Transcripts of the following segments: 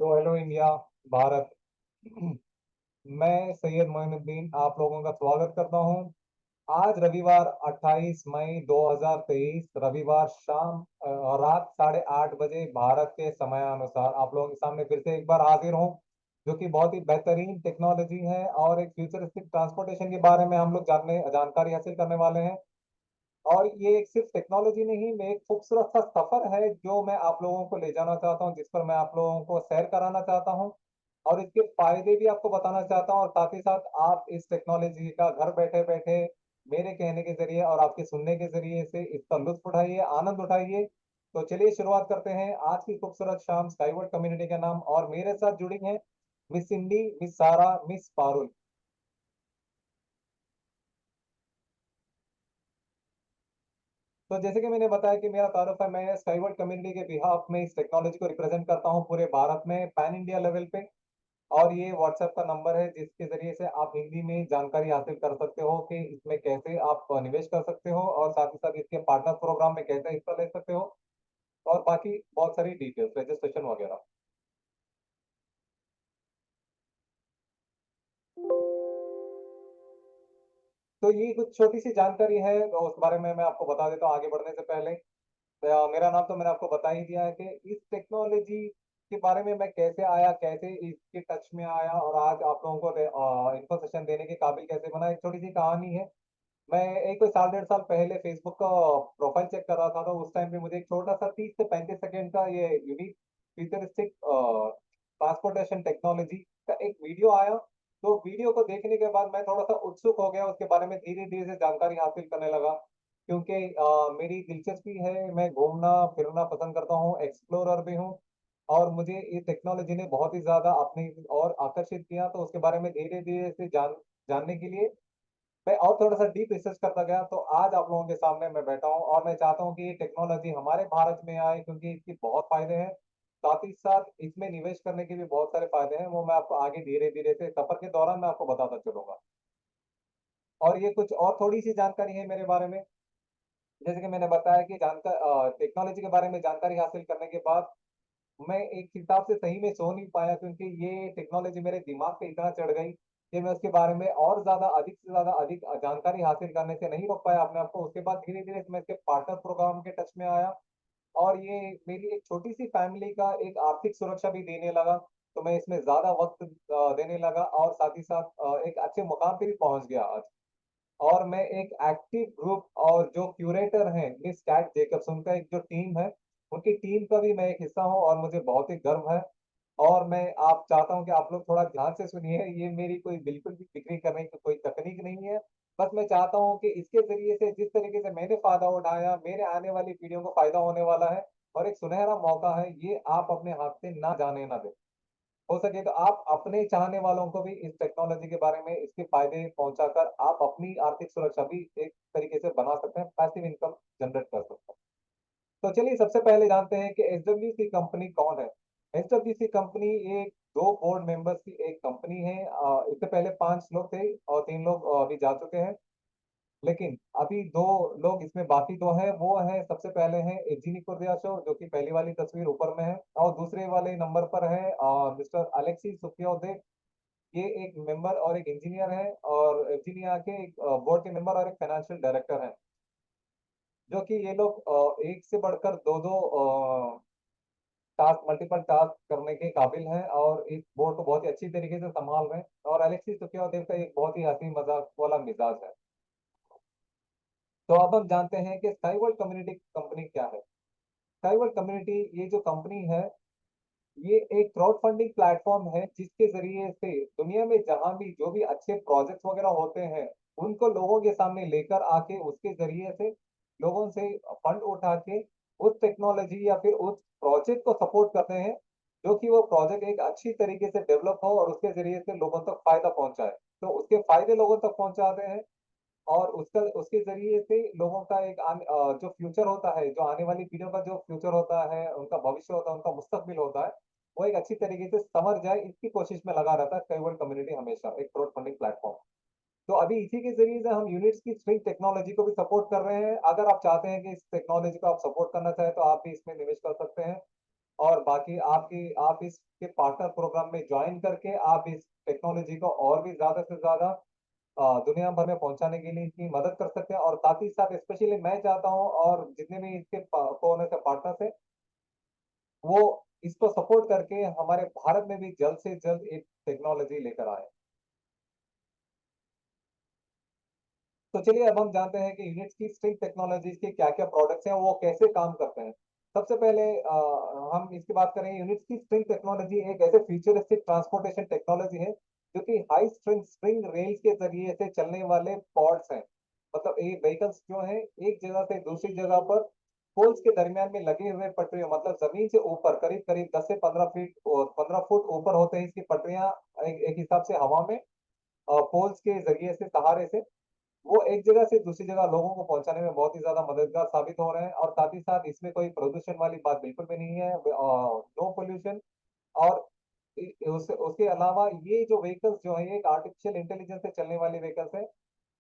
तो hello India, Bharat. मैं सैयद मोइनुद्दीन आप लोगों का स्वागत करता हूं। आज रविवार 28 मई 2023 रविवार शाम रात 8:30 बजे भारत के समयानुसार आप लोगों के सामने फिर से एक बार हाजिर हूं, जो कि बहुत ही बेहतरीन टेक्नोलॉजी है और एक फ्यूचरिस्टिक ट्रांसपोर्टेशन के बारे में हम लोग जानकारी हासिल करने वाले हैं। और ये एक सिर्फ टेक्नोलॉजी नहीं, मैं एक खूबसूरत सा सफर है जो मैं आप लोगों को ले जाना चाहता हूँ, जिस पर मैं आप लोगों को सैर कराना चाहता हूँ और इसके फायदे भी आपको बताना चाहता हूँ। और साथ ही साथ आप इस टेक्नोलॉजी का घर बैठे बैठे मेरे कहने के जरिए और आपके सुनने के जरिए से इसका लुत्फ उठाइए, आनंद उठाइए। तो चलिए शुरुआत करते हैं आज की खूबसूरत शाम स्काईवर्ड कम्युनिटी के नाम। और मेरे साथ जुड़ी हैं मिस इंडी, मिस सारा, मिस पारुल। तो जैसे कि मैंने बताया कि मेरा तारुफ है, मैं स्काईवर्ड कम्युनिटी के बिहाफ में इस टेक्नोलॉजी को रिप्रेजेंट करता हूं पूरे भारत में, पैन इंडिया लेवल पे। और ये व्हाट्सएप का नंबर है जिसके जरिए से आप हिंदी में जानकारी हासिल कर सकते हो कि इसमें कैसे आप निवेश कर सकते हो और साथ ही साथ इसके पार्टनर प्रोग्राम में कैसे हिस्सा ले सकते हो और बाकी बहुत सारी डिटेल्स, रजिस्ट्रेशन वगैरह। तो ये कुछ छोटी सी जानकारी है, तो उस बारे में मैं आपको बता देता हूँ आगे बढ़ने से पहले। तो मेरा नाम तो मैंने आपको बता ही दिया है कि इस टेक्नोलॉजी के बारे में मैं कैसे आया, कैसे इसके टच में आया और आज आप लोगों को इन्फो सेशन देने के काबिल कैसे बना, एक छोटी सी कहानी है। मैं एक कोई साल डेढ़ साल पहले फेसबुक का प्रोफाइल चेक कर रहा था, तो उस टाइम पे मुझे एक छोटा सा 30 से 35 सेकंड का ये यूनिक फ्यूचरिस्टिक ट्रांसपोर्टेशन टेक्नोलॉजी का एक वीडियो आया। तो वीडियो को देखने के बाद मैं थोड़ा सा उत्सुक हो गया, उसके बारे में धीरे धीरे से जानकारी हासिल करने लगा। क्योंकि मेरी दिलचस्पी है, मैं घूमना फिरना पसंद करता हूँ, एक्सप्लोरर भी हूँ। और मुझे ये टेक्नोलॉजी ने बहुत ही ज्यादा अपनी और आकर्षित किया, तो उसके बारे में धीरे धीरे से जानने के लिए मैं और थोड़ा सा डीप रिसर्च करता गया। तो आज आप लोगों के सामने मैं बैठा हूँ और मैं चाहता हूँ कि ये टेक्नोलॉजी हमारे भारत में आए, क्योंकि इसकी बहुत फायदे हैं। साथ ही साथ इसमें निवेश करने के भी बहुत सारे फायदे हैं, वो मैं आपको आगे धीरे धीरे से सफर के दौरान मैं आपको बताता चलूंगा। और ये कुछ और थोड़ी सी जानकारी है मेरे बारे में। जैसे कि मैंने बताया कि जानकर टेक्नोलॉजी के बारे में जानकारी हासिल करने के बाद मैं एक हिसाब से सही में सो नहीं पाया, क्योंकि ये टेक्नोलॉजी मेरे दिमाग पे इतना चढ़ गई कि मैं उसके बारे में और ज्यादा अधिक से ज्यादा अधिक जानकारी हासिल करने से नहीं रोक पाया अपने आप को। उसके बाद धीरे धीरे मैं इसके पार्टनर प्रोग्राम के टच में आया और ये मेरी एक छोटी सी फैमिली का एक आर्थिक सुरक्षा भी देने लगा। तो मैं इसमें ज्यादा वक्त देने लगा और साथ ही साथ एक अच्छे मुकाम पे भी पहुंच गया आज। और मैं एक एक्टिव ग्रुप और जो क्यूरेटर हैं मिस कैट जेकब्स, उनका एक जो टीम है, उनकी टीम का भी मैं एक हिस्सा हूँ और मुझे बहुत ही गर्व है। और मैं आप चाहता हूँ कि आप लोग थोड़ा ध्यान से सुनिए, ये मेरी कोई बिल्कुल भी बिक्री करने की कोई तकनीक नहीं है। बस मैं चाहता हूँ कि इसके जरिए से जिस तरीके से मैंने फायदा उठाया, मेरे आने वाली पीढ़ियों को फायदा होने वाला है। और एक सुनहरा मौका है, ये आप अपने हाथ से ना जाने ना दें। हो सके तो आप अपने चाहने वालों को भी इस टेक्नोलॉजी के बारे में, इसके फायदे पहुंचाकर आप अपनी आर्थिक सुरक्षा भी एक तरीके से बना सकते हैं, पैसिव इनकम जनरेट कर सकते हैं। तो चलिए सबसे पहले जानते हैं कि एसडब्ल्यूसी कंपनी कौन है। एसडब्ल्यूसी कंपनी एक दो बोर्ड मेंबर्स की एक कंपनी है। इससे पहले 5 लोग थे और 3 लोग अभी जा चुके हैं, लेकिन अभी 2 लोग इसमें बाकी दो हैं। वो है, सबसे पहले हैं एजीनी कुर्दियाशो, जो कि पहली वाली तस्वीर ऊपर में है, और दूसरे वाले नंबर पर है मिस्टर अलेक्सी सुखियोदेव। ये एक मेंबर और एक इंजीनियर है और इंजीनियर के एक बोर्ड के मेंबर और एक फाइनेंशियल डायरेक्टर हैं, जो कि ये लोग एक से बढ़कर दो दो टास्क, मल्टीपल टास्क करने के काबिल हैं और इस बोर्ड को बहुत ही अच्छी तरीके से संभाल रहे हैं। और अलेक्सी सुखियोदेव का एक बहुत ही हंसी मजाक वाला मिजाज है। तो अब हम जानते हैं कि स्काईवर्ल्ड कम्युनिटी कंपनी क्या है। स्काईवर्ल्ड कम्युनिटी ये जो कंपनी है, ये एक क्राउड फंडिंग प्लेटफॉर्म है, जिसके जरिए से दुनिया में जहां भी जो भी अच्छे प्रोजेक्ट्स वगैरह होते हैं, उनको लोगों के सामने लेकर आके उसके जरिए से लोगों से फंड उठा के उस टेक्नोलॉजी या फिर उस प्रोजेक्ट को सपोर्ट करते हैं, जो कि वो प्रोजेक्ट एक अच्छी तरीके से डेवलप हो और उसके जरिए से लोगों तक फायदा पहुंचाए। तो उसके फायदे लोगों तक पहुंचाते हैं और उसका उसके जरिए से लोगों का जो फ्यूचर होता है, जो आने वाली पीढ़ियों का जो फ्यूचर होता है, उनका भविष्य होता है, उनका मुस्तकबिल होता है, वो एक अच्छी तरीके से संवर जाए, इसकी कोशिश में लगा रहता है स्काईवर्ल्ड कम्युनिटी हमेशा, एक क्राउड फंडिंग प्लेटफॉर्म। तो अभी इसी के जरिए से हम यूनिट्स की स्ट्रिंग टेक्नोलॉजी को भी सपोर्ट कर रहे हैं। अगर आप चाहते हैं कि इस टेक्नोलॉजी को आप सपोर्ट करना चाहें तो आप भी इसमें निवेश कर सकते हैं। और बाकी आप इसके पार्टनर प्रोग्राम में ज्वाइन करके आप इस टेक्नोलॉजी को और भी ज्यादा से ज्यादा दुनिया भर में पहुंचाने के लिए इसकी मदद कर सकते हैं। और साथ ही साथ स्पेशली मैं चाहता हूं और जितने भी इसके कोने से पार्टनर्स है वो इसको सपोर्ट करके हमारे भारत में भी जल्द से जल्द एक टेक्नोलॉजी लेकर आए। तो चलिए अब हम जानते हैं कि यूनिट्स की स्ट्रिंग टेक्नोलॉजीज के क्या क्या प्रोडक्ट्स हैं, वो कैसे काम करते हैं। सबसे पहले हम इसकी बात करेंगे। यूनिट्स की स्ट्रिंग टेक्नोलॉजी एक ऐसे फ्यूचरिस्टिक ट्रांसपोर्टेशन टेक्नोलॉजी है जो कि हाई स्ट्रिंग स्ट्रिंग रेल्स के जरिए से चलने वाले पॉड्स हैं। मतलब ये व्हीकल्स जो है एक जगह से दूसरी जगह पर पोल्स के दरमियान में लगे हुए पटरियों, मतलब जमीन से ऊपर करीब करीब 10 से 15 फीट और 15 फुट ऊपर होते हैं इसकी पटरियां। एक हिसाब से हवा में पोल्स के जरिए से सहारे से वो एक जगह से दूसरी जगह लोगों को पहुंचाने में बहुत ही ज्यादा मददगार साबित हो रहे हैं। और साथ ही साथ इसमें कोई प्रदूषण वाली बात बिल्कुल भी नहीं है, नो पोल्यूशन। और उसके अलावा ये जो व्हीकल्स जो है एक आर्टिफिशियल इंटेलिजेंस से चलने वाले व्हीकल्स है।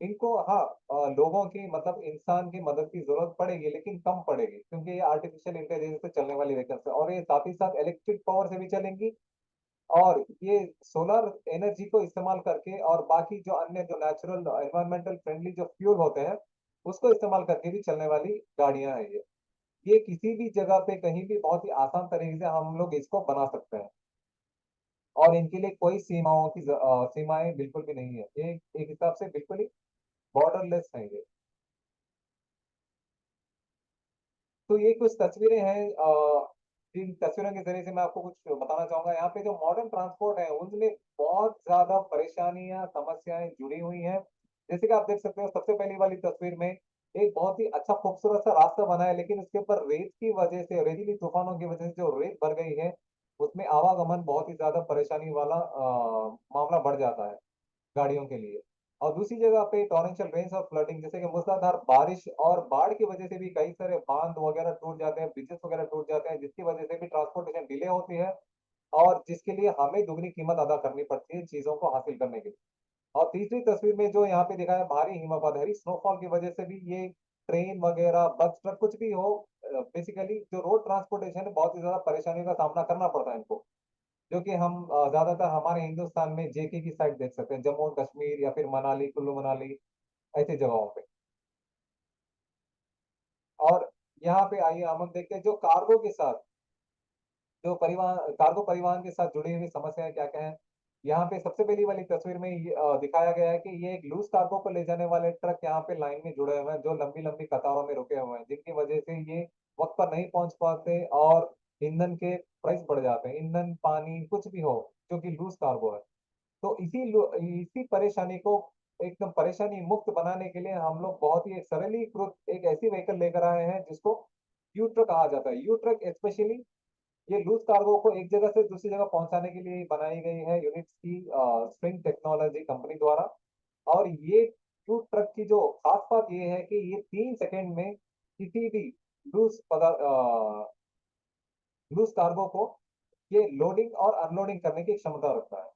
इनको हाँ लोगों की मतलब इंसान की मदद की जरूरत पड़ेगी लेकिन कम पड़ेगी, क्योंकि ये आर्टिफिशियल इंटेलिजेंस से चलने वाली व्हीकल्स है और ये साथ ही साथ इलेक्ट्रिक पावर से भी चलेंगी। और ये सोलर एनर्जी को इस्तेमाल करके और बाकी जो अन्य जो नेचुरल एनवायरमेंटल फ्रेंडली जो फ्यूल होते हैं उसको इस्तेमाल करके भी चलने वाली गाड़ियां हैं ये किसी भी जगह पे कहीं भी बहुत ही आसान तरीके से हम लोग इसको बना सकते हैं। और इनके लिए कोई सीमाएं बिल्कुल भी नहीं है, ये एक हिसाब से बिल्कुल ही बॉर्डरलेस है ये। तो ये कुछ तस्वीरें हैं जिन तस्वीरों के जरिए से मैं आपको कुछ बताना चाहूंगा। यहाँ पे जो मॉडर्न ट्रांसपोर्ट है उनमें बहुत ज्यादा परेशानियां समस्याएं जुड़ी हुई हैं। जैसे कि आप देख सकते हो सबसे पहली वाली तस्वीर में एक बहुत ही अच्छा खूबसूरत सा रास्ता बना है, लेकिन उसके ऊपर रेत की वजह से, रेतीली तूफानों की वजह से जो रेत भर गई है उसमें आवागमन बहुत ही ज्यादा परेशानी वाला मामला बढ़ जाता है गाड़ियों के लिए। और दूसरी जगह पे टॉरेंशियल रेन्स और फ्लडिंग, जैसे कि मूसलाधार बारिश और बाढ़ की वजह से भी कई सारे बांध वगैरह टूट जाते हैं, ब्रिजेस वगैरह टूट जाते हैं, जिसकी वजह से भी ट्रांसपोर्टेशन डिले होती है और जिसके लिए हमें दुगनी कीमत अदा करनी पड़ती है चीजों को हासिल करने के लिए। और तीसरी तस्वीर में जो यहाँ पे दिखा है भारी हिमपात, हैवी स्नोफॉल की वजह से भी ये ट्रेन वगैरह बस ट्रक कुछ भी हो, बेसिकली जो रोड ट्रांसपोर्टेशन है बहुत ही ज्यादा परेशानियों का सामना करना पड़ता है इनको। जो कि हम ज्यादातर हमारे हिंदुस्तान में जेके की साइड देख सकते हैं, जम्मू और कश्मीर या फिर मनाली, कुल्लू मनाली, ऐसी जगहों पे। और यहाँ पे आइए हम देखते हैं जो कार्गो के साथ, जो परिवहन कार्गो परिवहन के साथ जुड़ी हुई समस्याएं क्या क्या है। यहाँ पे सबसे पहली वाली तस्वीर में दिखाया गया है कि ये एक लूज कार्गो को ले जाने वाले ट्रक यहाँ पे लाइन में जुड़े हुए हैं, जो लंबी लंबी कतारों में रुके हुए हैं, जिनकी वजह से ये वक्त पर नहीं पहुंच पाते और ईंधन के प्राइस बढ़ जाते हैं, ईंधन पानी कुछ भी हो जो कि लूज कार्गो है। तो इसी परेशानी को एकदम परेशानी मुक्त बनाने के लिए हम लोग बहुत ही एक सरलीकृत एक ऐसी व्हीकल लेकर आए हैं जिसको यू ट्रक कहा जाता है। यू ट्रक स्पेशली ये लूज कार्गो को एक जगह से दूसरी जगह पहुंचाने के लिए बनाई गई है यूनिट्स की स्ट्रिंग टेक्नोलॉजी कंपनी द्वारा। और ये यू ट्रक की जो खास बात ये है कि ये 3 सेकेंड में किसी भी लूज पदार्थ लूज कार्गो को ये लोडिंग और अनलोडिंग करने की क्षमता रखता है।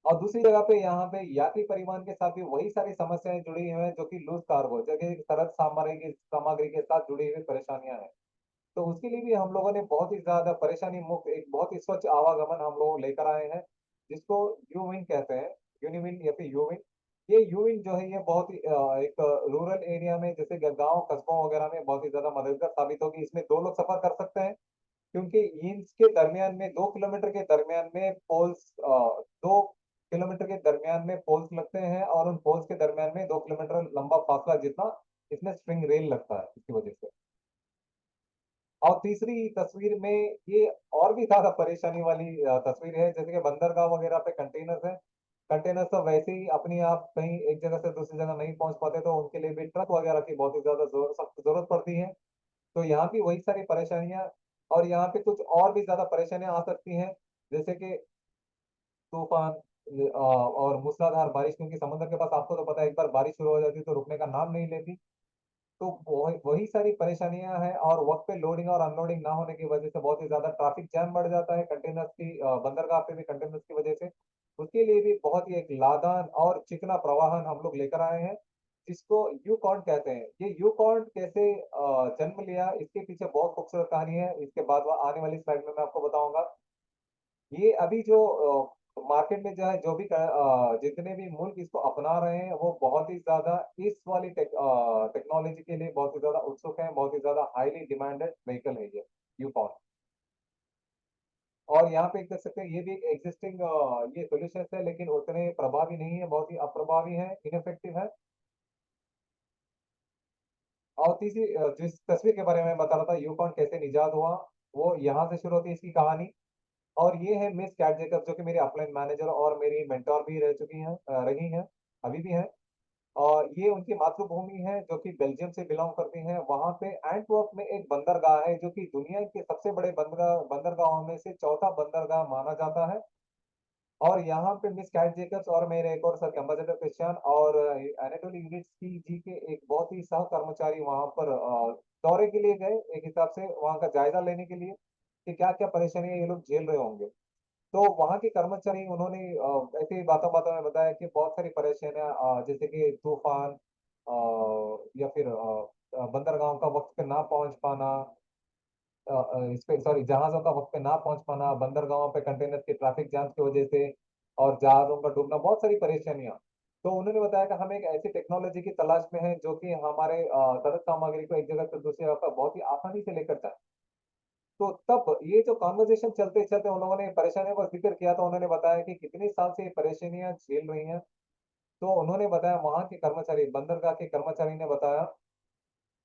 और दूसरी जगह पे यहाँ पे यात्री परिवहन के साथ भी वही सारी समस्याएं जुड़ी हुई हैं जो कि लूज कार्गो जगह सरल सामग्री के साथ जुड़ी हुई परेशानियां हैं। तो उसके लिए भी हम लोगों ने बहुत ही ज्यादा परेशानी मुक्त एक बहुत ही स्वच्छ आवागमन हम लोग लेकर आए हैं, जिसको यूविन कहते हैं, यूनिविन या फिर यूविन। ये यूविन जो है ये बहुत ही एक रूरल एरिया में जैसे गांव कस्बों वगैरह में बहुत ही ज्यादा मददगार साबित होगी। इसमें 2 लोग सफर कर सकते हैं, क्योंकि इसके दरमियान में 2 किलोमीटर के दरमियान में पोल्स 2 किलोमीटर के दरमियान में पोल्स लगते हैं और उन पोल्स के दरमियान में 2 किलोमीटर लंबा फासला जितना इसमें स्प्रिंग रेल लगता है इसकी वजह से। और तीसरी तस्वीर में ये और भी ज्यादा परेशानी वाली तस्वीर है, जैसे कि बंदरगाह वगैरह पे कंटेनर्स है। कंटेनर्स तो वैसे ही अपनी आप कहीं एक जगह से दूसरी जगह नहीं पहुंच पाते, तो उनके लिए भी ट्रक वगैरह की बहुत ही ज्यादा सख्त जरूरत पड़ती है। तो यहाँ भी वही सारी परेशानियां और यहाँ पे कुछ और भी ज्यादा परेशानियां आ सकती हैं, जैसे कि तूफान और मूसलाधार बारिश, क्योंकि समुद्र के पास आपको तो पता है एक बार बारिश शुरू हो जाती है तो रुकने का नाम नहीं लेती। तो वही सारी परेशानियां हैं और वक्त पे लोडिंग और अनलोडिंग ना होने की वजह से बहुत ही ज्यादा ट्रैफिक जैम बढ़ जाता है कंटेनर्स की बंदरगाह पे भी कंटेनर्स की वजह से। उसके लिए भी बहुत ही एक लादान और चिकना प्रवाहन हम लोग लेकर आए हैं, जिसको यू कॉन्ट कहते हैं। ये यू कॉन्ट कैसे जन्म लिया, इसके पीछे बहुत खूबसूरत कहानी है, इसके बाद आने वाली स्लाइड में मैं आपको बताऊंगा। ये अभी जो मार्केट में जो है, जो भी जितने भी मुल्क इसको अपना रहे हैं, वो बहुत ही ज्यादा इस वाली टेक्नोलॉजी के लिए बहुत ही ज्यादा उत्सुक है, बहुत ही ज्यादा हाईली डिमांडेड व्हीकल है ये यूकॉन। और यहाँ पे देख सकते हैं, ये भी एक एग्जिस्टिंग ये सोल्यूशन है, लेकिन उतने प्रभावी नहीं है, बहुत ही अप्रभावी है, इनफेक्टिव है। और तीसरी जिस तस्वीर के बारे में बता रहा था, यूकॉन कैसे निजात हुआ, वो यहाँ से शुरू होती है इसकी कहानी। और ये है मिस कैट जेकब, जो कि मेरी अपलाइन मैनेजर और मेरी मेंटोर भी रह चुकी हैं, रही हैं, अभी भी हैं। और ये उनकी मातृभूमि है, जो कि बेल्जियम से बिलोंग करती है। वहां पे एंटवर्प में एक बंदरगाह है, जो कि दुनिया के सबसे बड़े बंदरगाहों में से चौथा बंदरगाह माना जाता है। और यहाँ पे मिस कैट जेकब्स और मेरे एक और सर एम्बेसडर क्रिश्चियन और एनाटोली यूनिट्स की जी के एक बहुत ही सह कर्मचारी वहां पर दौरे के लिए गए, एक हिसाब से वहां का जायजा लेने के लिए कि क्या क्या परेशानियां ये लोग झेल रहे होंगे। तो वहां के कर्मचारी उन्होंने ऐसे ही बातों बातों में बताया कि बहुत सारी परेशानियां, जैसे कि तूफान, या फिर बंदरगाहों का वक्त पे ना पहुंच पाना, इस पे सॉरी जहाजों का वक्त पे ना पहुंच पाना, बंदरगाहों पे कंटेनर के ट्रैफिक जाम की वजह से, और जहाजों का डूबना, बहुत सारी परेशानियां। तो उन्होंने बताया कि हम एक ऐसी टेक्नोलॉजी की तलाश में हैं, जो कि हमारे तरह सामग्री को एक जगह से दूसरी जगह पर बहुत ही आसानी से लेकर जाए। तो तब ये जो कॉन्वर्जेशन चलते चलते उन लोगों ने परेशानियों का जिक्र किया, तो उन्होंने बताया कि कितने साल से ये परेशानियां झेल रही हैं। तो उन्होंने बताया, वहां के कर्मचारी, बंदरगाह के कर्मचारी ने बताया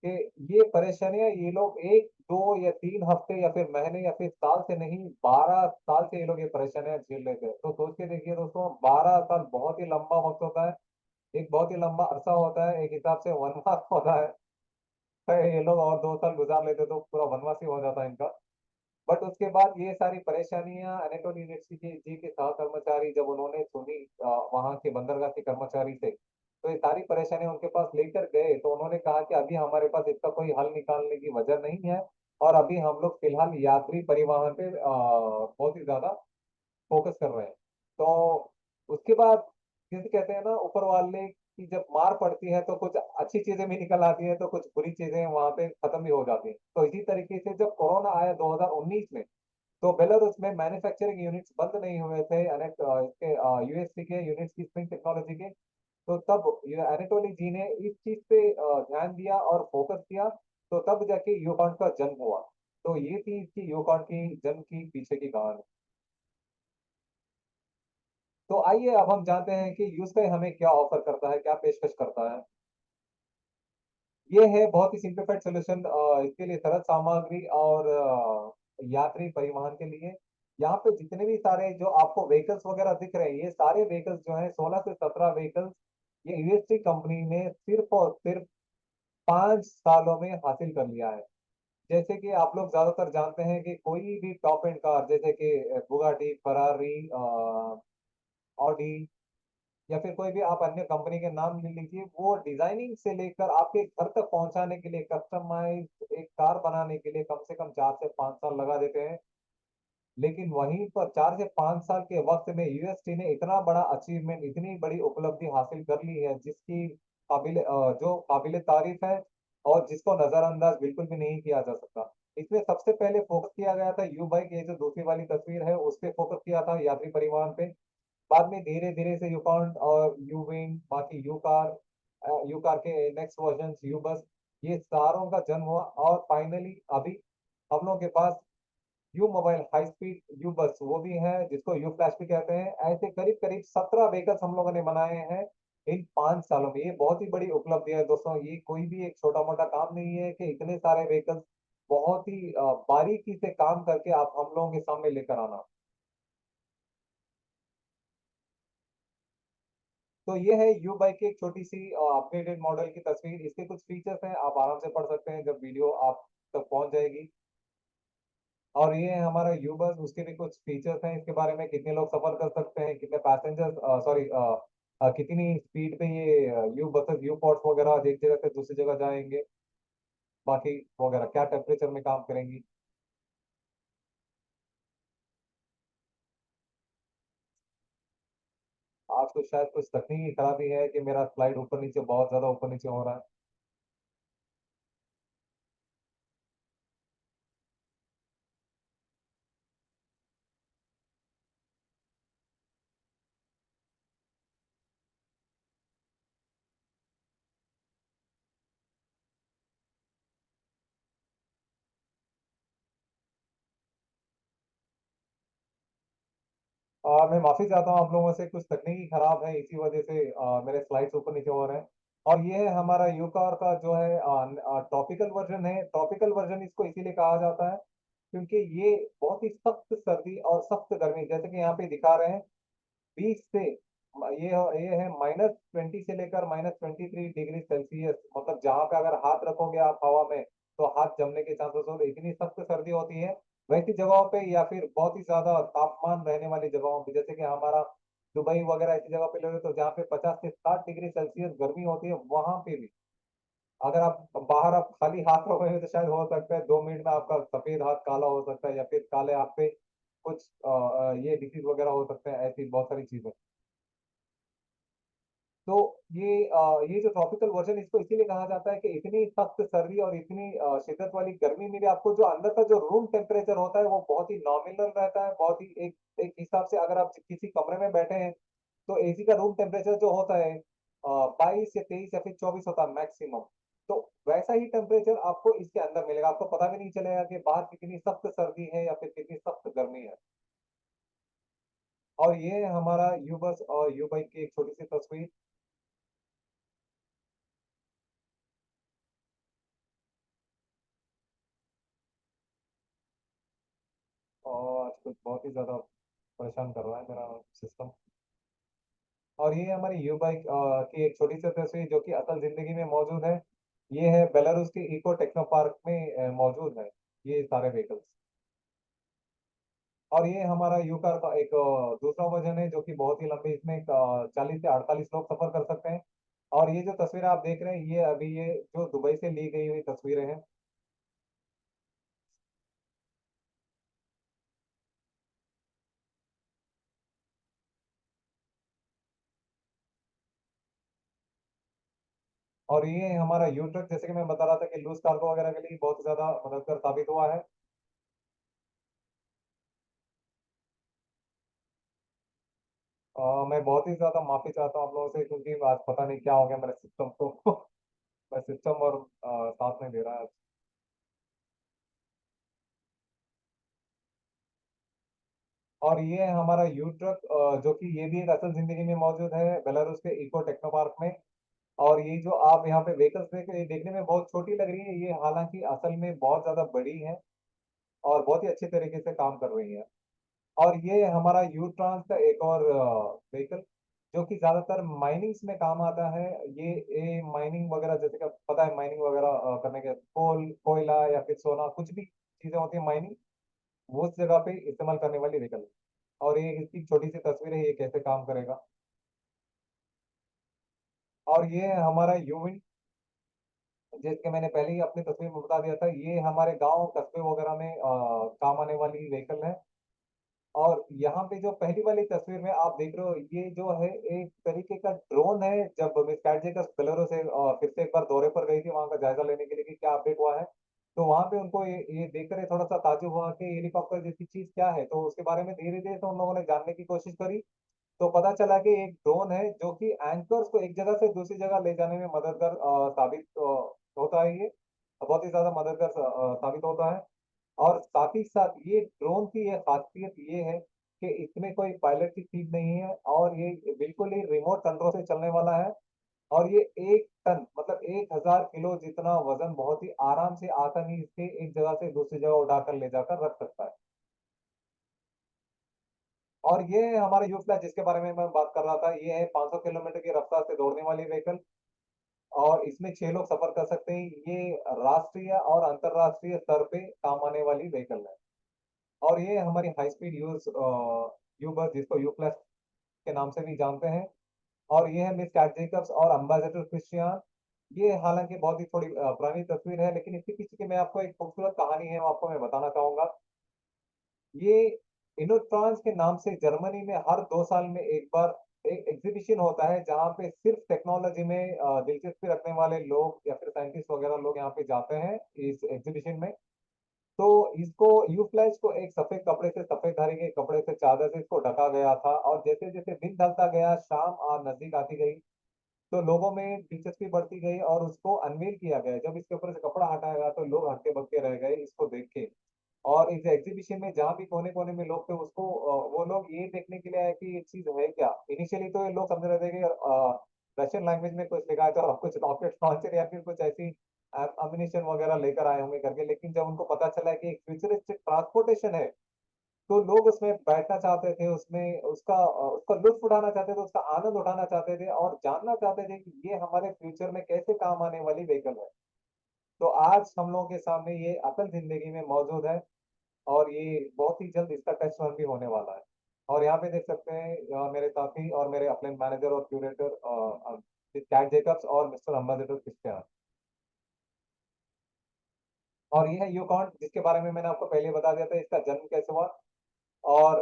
कि ये परेशानियां ये लोग एक दो या तीन हफ्ते या फिर महीने या फिर साल से नहीं, 12 साल से ये लोग ये परेशानियां झेल रहे थे। तो सोच के देखिए दोस्तों, 12 साल बहुत ही लंबा वक्त होता है, एक बहुत ही लंबा अरसा होता है, एक हिसाब से वनवास होता है। तो ये लोग और 2 साल गुजार लेते तो पूरा वनवास ही हो जाता है इनका। बट उसके बाद ये सारी परेशानियां एनेटोल यूनिवर्सिटी जी के सह कर्मचारी जब उन्होंने सुनी वहां के बंदरगाह के कर्मचारी से, तो ये सारी परेशानियां उनके पास लेकर गए। तो उन्होंने कहा कि अभी हमारे पास इसका कोई हल निकालने की वजह नहीं है, और अभी हम लोग फिलहाल यात्री परिवहन पे बहुत ही ज्यादा फोकस कर रहे हैं। तो उसके बाद, जिसे कहते हैं ना ऊपर वाले की जब मार पड़ती है, तो कुछ अच्छी चीजें भी निकल आती है, तो कुछ बुरी चीजें वहां पे खत्म भी हो जाती हैं। तो इसी तरीके से जब कोरोना आया 2019 में, तो बेलारूस में मैन्युफैक्चरिंग यूनिट्स बंद नहीं हुए थे, इसके यूएससी के यूनिट्स की, स्प्रिंग टेक्नोलॉजी के। तो तब एनाटोली जी ने इस चीज पे ध्यान दिया और फोकस किया। तो तब जाके यूकॉन का जन्म हुआ। तो ये थी इसकी यूकॉन की जन्म की पीछे की कहानी। तो आइए अब हम जानते हैं कि यूस्काई हमें क्या ऑफर करता है, क्या पेशकश करता है। ये है बहुत ही सिंप्लीफाइड सोल्यूशन इसके लिए, सरल सामग्री और यात्री परिवहन के लिए। यहाँ पे जितने भी सारे जो आपको व्हीकल्स वगैरह दिख रहे हैं, ये सारे व्हीकल्स जो हैं, 16 से 17 व्हीकल्स, ये यूएसटी कंपनी ने सिर्फ और सिर्फ 5 सालों में हासिल कर लिया है। जैसे कि आप लोग ज्यादातर जानते हैं कि कोई भी टॉप एंड कार, जैसे कि बुगाटी, फरारी, ऑडी, या फिर कोई भी आप अन्य कंपनी के नाम ले लीजिए, वो डिजाइनिंग से लेकर आपके घर तक पहुंचाने के लिए, कस्टमाइज एक कार बनाने के लिए कम से कम 4 से 5 साल लगा देते हैं। लेकिन वहीं पर 4 से 5 साल के वक्त में यूएसटी ने इतना बड़ा अचीवमेंट, इतनी बड़ी उपलब्धि हासिल कर ली है, जिसकी जो काबिल तारीफ है, और जिसको नजरअंदाज बिल्कुल भी नहीं किया जा सकता। इसमें सबसे पहले फोकस किया गया था यू बाइक, ये जो दूसरी वाली तस्वीर है, उस पे फोकस किया था, यात्री परिवहन पे। बाद में धीरे धीरे से यूकाउंट और यू विंग, बाकी यू कार के नेक्स्ट वर्जन यू बस, ये सारों का जन्म हुआ। और फाइनली अभी हम लोगों के पास यू मोबाइल हाई स्पीड यू बस वो भी है, जिसको यू फ्लैश भी कहते हैं। ऐसे करीब करीब 17 व्हीकल्स हम लोगों ने बनाए हैं इन 5 सालों में। ये बहुत ही बड़ी उपलब्धि है दोस्तों, ये कोई भी एक छोटा मोटा काम नहीं है कि इतने सारे व्हीकल्स बहुत ही बारीकी से काम करके आप हम लोगों के सामने लेकर आना। तो ये है यू बाइक की एक छोटी सी अपग्रेडेड मॉडल की तस्वीर। इसके कुछ फीचर्स हैं, आप आराम से पढ़ सकते हैं जब वीडियो आप तक पहुंच जाएगी। और ये है हमारा यू बस, उसके भी कुछ फीचर्स हैं इसके बारे में, कितने लोग सफर कर सकते हैं, कितने पैसेंजर्स, सॉरी, कितनी स्पीड पे ये यू बसेस, यू पॉड्स वगैरह एक जगह से दूसरी जगह जाएंगे, बाकी वगैरह क्या टेम्परेचर में काम करेंगी। आपको शायद कुछ तकनीकी खराबी है कि मेरा स्लाइड ऊपर नीचे बहुत ज्यादा ऊपर नीचे हो रहा है। मैं माफी चाहता हूँ आप लोगों से, कुछ तकनीकी खराब है इसी वजह से मेरे स्लाइड्स ऊपर नीचे हो रहे हैं। और ये है हमारा यूकार का जो है टॉपिकल वर्जन है। टॉपिकल वर्जन इसको इसीलिए कहा जाता है क्योंकि ये बहुत ही सख्त सर्दी और सख्त गर्मी, जैसे कि यहाँ पे दिखा रहे हैं, 20 से ये है -20 से लेकर -23 डिग्री सेल्सियस। मतलब जहां पे अगर हाथ रखोगे आप हवा में तो हाथ जमने के चांसेस होते हैं, इतनी सख्त सर्दी होती है। वैसी जगहों पे या फिर बहुत ही ज्यादा तापमान रहने वाली जगहों पे, जैसे कि हमारा दुबई वगैरह ऐसी जगह पे ले लो, तो जहाँ पे 50 से 60 डिग्री सेल्सियस गर्मी होती है, वहां पे भी अगर आप बाहर आप खाली हाथ रखोगे तो शायद हो सकता है 2 मिनट में आपका सफेद हाथ काला हो सकता है, या फिर काले हाथ पे कुछ ये डिसीज वगैरह हो सकते हैं, ऐसी बहुत सारी चीजें। तो ये जो ट्रॉपिकल वर्जन, इसको इसीलिए कहा जाता है कि इतनी सख्त सर्दी और इतनी शिद्दत वाली गर्मी में भी आपको जो अंदर का जो रूम टेम्परेचर होता है वो बहुत ही नॉमिनल रहता है, बहुत ही एक एक हिसाब से। अगर आप किसी कमरे में बैठे हैं तो एसी का रूम टेम्परेचर जो होता है 22 या 23 या फिर 24 होता है मैक्सिमम। तो वैसा ही टेम्परेचर आपको इसके अंदर मिलेगा, आपको पता भी नहीं चलेगा कि बाहर कितनी सख्त सर्दी है या फिर कितनी सख्त गर्मी है। और ये है हमारा यू बस और यू बाइक की एक छोटी सी तस्वीर। और कुछ बहुत ही ज्यादा परेशान कर रहा है मेरा सिस्टम। और ये हमारी यू बाइक की एक छोटी सी तस्वीर जो कि असल जिंदगी में मौजूद है। ये है बेलारूस के इको टेक्नो पार्क में मौजूद है ये सारे व्हीकल्स। और ये हमारा यू कार का एक दूसरा वर्जन है जो कि बहुत ही लंबी, इसमें 40 से 48 लोग सफर कर सकते हैं। और ये जो तस्वीर आप देख रहे हैं ये अभी ये जो दुबई से ली गई हुई तस्वीरें हैं। और ये हमारा यू ट्रक, जैसे कि मैं बता रहा था कि लूज कार्गो वगैरह के लिए बहुत ज्यादा मददगार साबित हुआ है। मैं बहुत ही ज्यादा माफी चाहता हूँ आप लोगों से, क्योंकि आज पता नहीं क्या हो गया मेरे सिस्टम को। मैं सिस्टम और साथ में दे रहा है। और ये है हमारा यू ट्रक, जो कि ये भी एक असल जिंदगी में मौजूद है बेलारूस के इको टेक्नो पार्क में। और ये जो आप यहाँ पे व्हीकल्स देख रहे हैं, ये देखने में बहुत छोटी लग रही है, ये हालांकि असल में बहुत ज्यादा बड़ी है और बहुत ही अच्छे तरीके से काम कर रही है। और ये हमारा यू ट्रांस का एक और व्हीकल जो कि ज्यादातर माइनिंग्स में काम आता है। ये माइनिंग वगैरह, जैसे कि पता है माइनिंग वगैरह करने के कोयला या फिर सोना कुछ भी चीजें होती है माइनिंग, वो उस जगह पे इस्तेमाल करने वाली व्हीकल है। और ये इसकी छोटी सी तस्वीर है, ये कैसे काम करेगा। और ये है हमारा यूविन, जैसे मैंने पहले ही अपनी तस्वीर में बता दिया था, ये हमारे गांव कस्बे वगैरह में काम आने वाली व्हीकल है। और यहाँ पे जो पहली वाली तस्वीर में आप देख रहे हो, ये जो है एक तरीके का ड्रोन है। जब मिस कैटजेकस बेलारूस से फिर से एक बार दौरे पर गई थी वहां का जायजा लेने के लिए कि क्या अपडेट हुआ है, तो वहां पे उनको ये देखकर ये थोड़ा सा ताज्जुब हुआ कि हेलीकॉप्टर जैसी चीज क्या है। तो उसके बारे में धीरे धीरे तो उन लोगों ने जानने की कोशिश करी, तो पता चला कि एक ड्रोन है जो कि एंकर्स को एक जगह से दूसरी जगह ले जाने में मददगार साबित होता है। ये बहुत ही ज्यादा मददगार साबित होता है। और साथ ही साथ ये ड्रोन की ये खासियत ये है कि इसमें कोई पायलट की सीट नहीं है, और ये बिल्कुल ही रिमोट कंट्रोल से चलने वाला है। और ये 1 टन मतलब 1000 किलो जितना वजन बहुत ही आराम से आसानी से एक जगह से दूसरी जगह उठाकर ले जाकर रख सकता है। और ये है हमारा यू फ्लैश जिसके बारे में मैं बात कर रहा था, ये है 500 किलोमीटर की रफ्तार से दौड़ने वाली व्हीकल। और इसमें 6 लोग सफर कर सकते हैं। ये राष्ट्रीय और अंतर्राष्ट्रीय स्तर पे काम आने वाली व्हीकल है। और ये हमारी हाई स्पीड यूज यू बस, जिसको यू प्लस के नाम से भी जानते हैं। और ये है मिस कैट जेकब्स और अम्बासडर क्रिश्चियन। ये हालांकि बहुत ही थोड़ी पुरानी तस्वीर है, लेकिन इसके पीछे की मैं आपको एक खूबसूरत कहानी है वो आपको मैं बताना चाहूंगा। ये इनोट्रांस के नाम से जर्मनी में हर 2 साल में एक बार एक एग्जीबिशन होता है जहाँ पे सिर्फ टेक्नोलॉजी में दिलचस्पी रखने वाले लोग या फिर साइंटिस्ट वगैरह लोग यहाँ पे जाते हैं इस एग्जीबिशन में। तो इसको यू फ्लैश को एक सफेद कपड़े से, सफेद धारी के कपड़े से, चादर से इसको ढका गया था, और जैसे जैसे दिन ढलता गया, शाम और नजदीक आती गई, तो लोगों में दिलचस्पी बढ़ती गई और उसको अनवील किया गया। जब इसके ऊपर से कपड़ा हटाया गया तो लोग हक्के बक्के रह गए इसको देख के। और इस एग्जीबिशन में जहाँ भी कोने कोने में लोग थे, उसको वो लोग ये देखने के लिए आए कि ये चीज है क्या। इनिशियली तो ये लोग समझ रहे थे कि रशियन लैंग्वेज में कुछ लिखा है, तो कुछ रॉकेट लॉन्चर या फिर कुछ ऐसी अम्युनिशन वगैरह लेकर आए होंगे करके। लेकिन जब उनको पता चला कि एक फ्यूचरिस्टिक ट्रांसपोर्टेशन है, तो लोग उसमें बैठना चाहते थे, उसमें उसका लुत्फ उठाना चाहते थे, उसका आनंद उठाना चाहते थे और जानना चाहते थे कि ये हमारे फ्यूचर में कैसे काम आने वाली व्हीकल है। तो आज हम लोगों के सामने ये असल जिंदगी में मौजूद है, और ये बहुत ही जल्द इसका टेस्ट रन भी होने वाला है। और यहाँ पे देख सकते हैं मेरे साथी और मेरे अपने मैनेजर और क्यूरेटर कैट जेकब्स और मिस्टर अम्बासिडर क्रिस्टियान। और ये है यूकॉन, जिसके बारे में मैंने आपको पहले बता दिया था इसका जन्म कैसे हुआ। और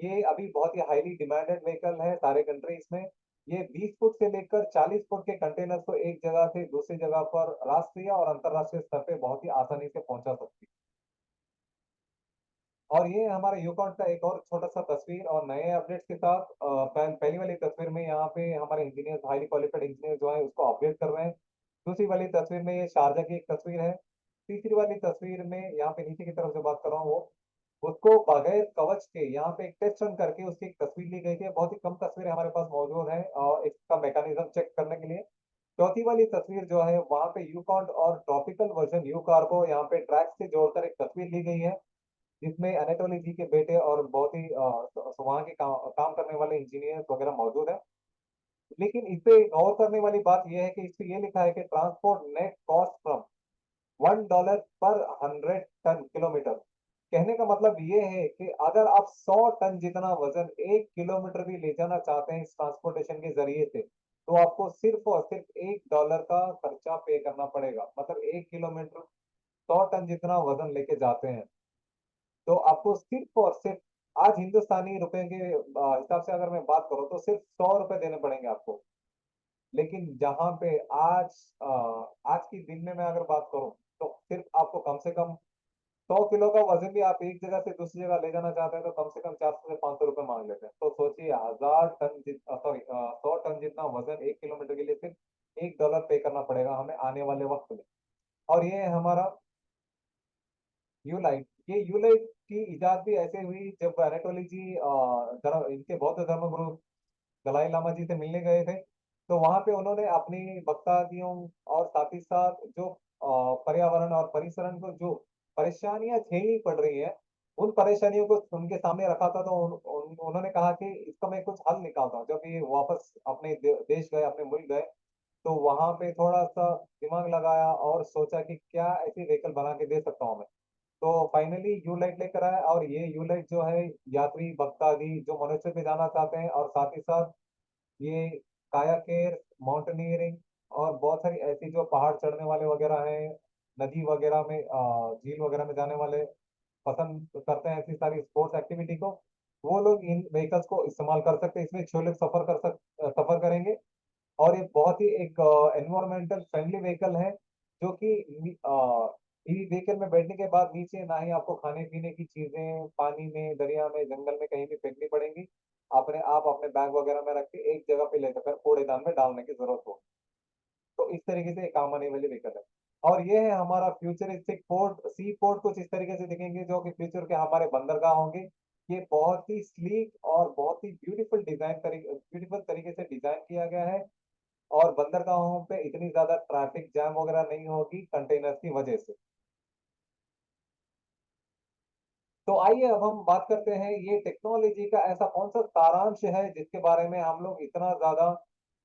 ये अभी बहुत ही हाईली डिमांडेड व्हीकल है सारे कंट्रीज में। ये 20 फुट से लेकर 40 फुट के कंटेनर को एक जगह से दूसरी जगह पर राष्ट्रीय और अंतर्राष्ट्रीय स्तर पे बहुत ही आसानी से पहुंचा सकती है। और ये हमारे यूकॉन का एक और छोटा सा तस्वीर और नए अपडेट्स के साथ पहली वाली तस्वीर में यहाँ पे हमारे इंजीनियर्स, हाईली क्वालिफाइड इंजीनियर जो है उसको अपडेट कर रहे हैं। दूसरी वाली तस्वीर में ये शारजा की एक तस्वीर है। तीसरी वाली तस्वीर में यहाँ पे नीचे की तरफ जो बात कर रहा हूँ वो, उसको बगैर कवच के यहाँ पे एक टेस्ट रन करके उसकी एक तस्वीर ली गई थी। बहुत ही कम तस्वीरें हमारे पास मौजूद है और इसका मैकेनिज्म चेक करने के लिए। चौथी वाली तस्वीर जो है वहाँ पे यूकॉन और ट्रॉपिकल वर्जन यू कार्गो यहाँ पे ट्रैक से जोड़कर एक तस्वीर ली गई है, जिसमें अनाटोली जी के बेटे और बहुत ही वहाँ के काम करने वाले इंजीनियर वगैरह मौजूद है। लेकिन इस पे गौर करने वाली बात यह है कि इस पे ये लिखा है कि ट्रांसपोर्ट नेट कॉस्ट फ्रॉम $1 पर 100 टन किलोमीटर। कहने का मतलब ये है कि अगर आप 100 टन जितना वजन 1 किलोमीटर भी ले जाना चाहते हैं इस ट्रांसपोर्टेशन के जरिए से, तो आपको सिर्फ और सिर्फ $1 का खर्चा पे करना पड़ेगा। मतलब 1 किलोमीटर 100 टन जितना वजन लेके जाते हैं, तो आपको सिर्फ और सिर्फ आज हिंदुस्तानी रुपए के हिसाब से अगर मैं बात करूं तो सिर्फ $100 देने पड़ेंगे आपको। लेकिन जहां पे आज की दिन में मैं अगर बात करूं, तो सिर्फ आपको कम से कम 100 किलो का वजन भी आप एक जगह से दूसरी जगह ले जाना चाहते हैं तो कम से कम 400 से 500 रुपए मांग लेते हैं। तो सोचिए, 1000 टन, सॉरी 100 टन जितना वजन 1 किलोमीटर के लिए सिर्फ $1 पे करना पड़ेगा हमें आने वाले वक्त में। और ये है हमारा यूलाइट। ये यूलाइट की इजाद भी ऐसे हुई जब अनाटोली जी इनके बौद्ध धर्म गुरु दलाई लामा जी से मिलने गए थे। तो वहां पे उन्होंने अपनी वक्तादियों और साथ ही साथ जो पर्यावरण और परिसरण को जो परेशानियां झेलनी पड़ रही है, उन परेशानियों को उनके सामने रखा था। तो उन्होंने कहा कि इसका मैं कुछ हल निकालता हूँ। जब ये वापस अपने देश गए, अपने मुल्क गए, तो वहां पे थोड़ा सा दिमाग लगाया और सोचा कि क्या ऐसी व्हीकल बना के दे सकता हूँ मैं। तो फाइनली यूलाइट लेकर आया, और ये यूलाइट जो है यात्री भक्तादि जो मनुष्य पे जाना चाहते हैं, और साथ ही साथ ये कायाकेर, माउंटेनियरिंग और बहुत सारी ऐसी जो पहाड़ चढ़ने वाले वगैरह हैं, नदी वगैरह में झील वगैरह में जाने वाले पसंद करते हैं ऐसी सारी स्पोर्ट्स एक्टिविटी को, वो लोग इन व्हीकल्स को इस्तेमाल कर सकते हैं। इसमें 6 लोग सफर करेंगे। और ये बहुत ही एक एनवायरमेंटल फ्रेंडली व्हीकल है, जो कि ई व्हीकल में बैठने के बाद नीचे ना ही आपको खाने पीने की चीजें पानी में, दरिया में, जंगल में कहीं भी फेंकनी पड़ेंगी। अपने आप अपने बैग वगैरह में रख के एक जगह पे ले जाकर कूड़ेदान में डालने की जरूरत हो। तो इस तरीके से काम आने वाली व्हीकल है। और ये है हमारा फ्यूचरिस्टिक पोर्ट। सी पोर्ट कुछ इस तरीके से दिखेंगे जो कि फ्यूचर के हमारे बंदरगाह होंगे। ये बहुत ही स्लीक और बहुत ही ब्यूटीफुल तरीके से डिजाइन किया गया है, और बंदरगाहों पे इतनी ज्यादा ट्रैफिक जैम वगैरह नहीं होगी कंटेनर्स की वजह से। तो आइए अब हम बात करते हैं, ये टेक्नोलॉजी का ऐसा कौन सा सारांश है जिसके बारे में हम लोग इतना ज्यादा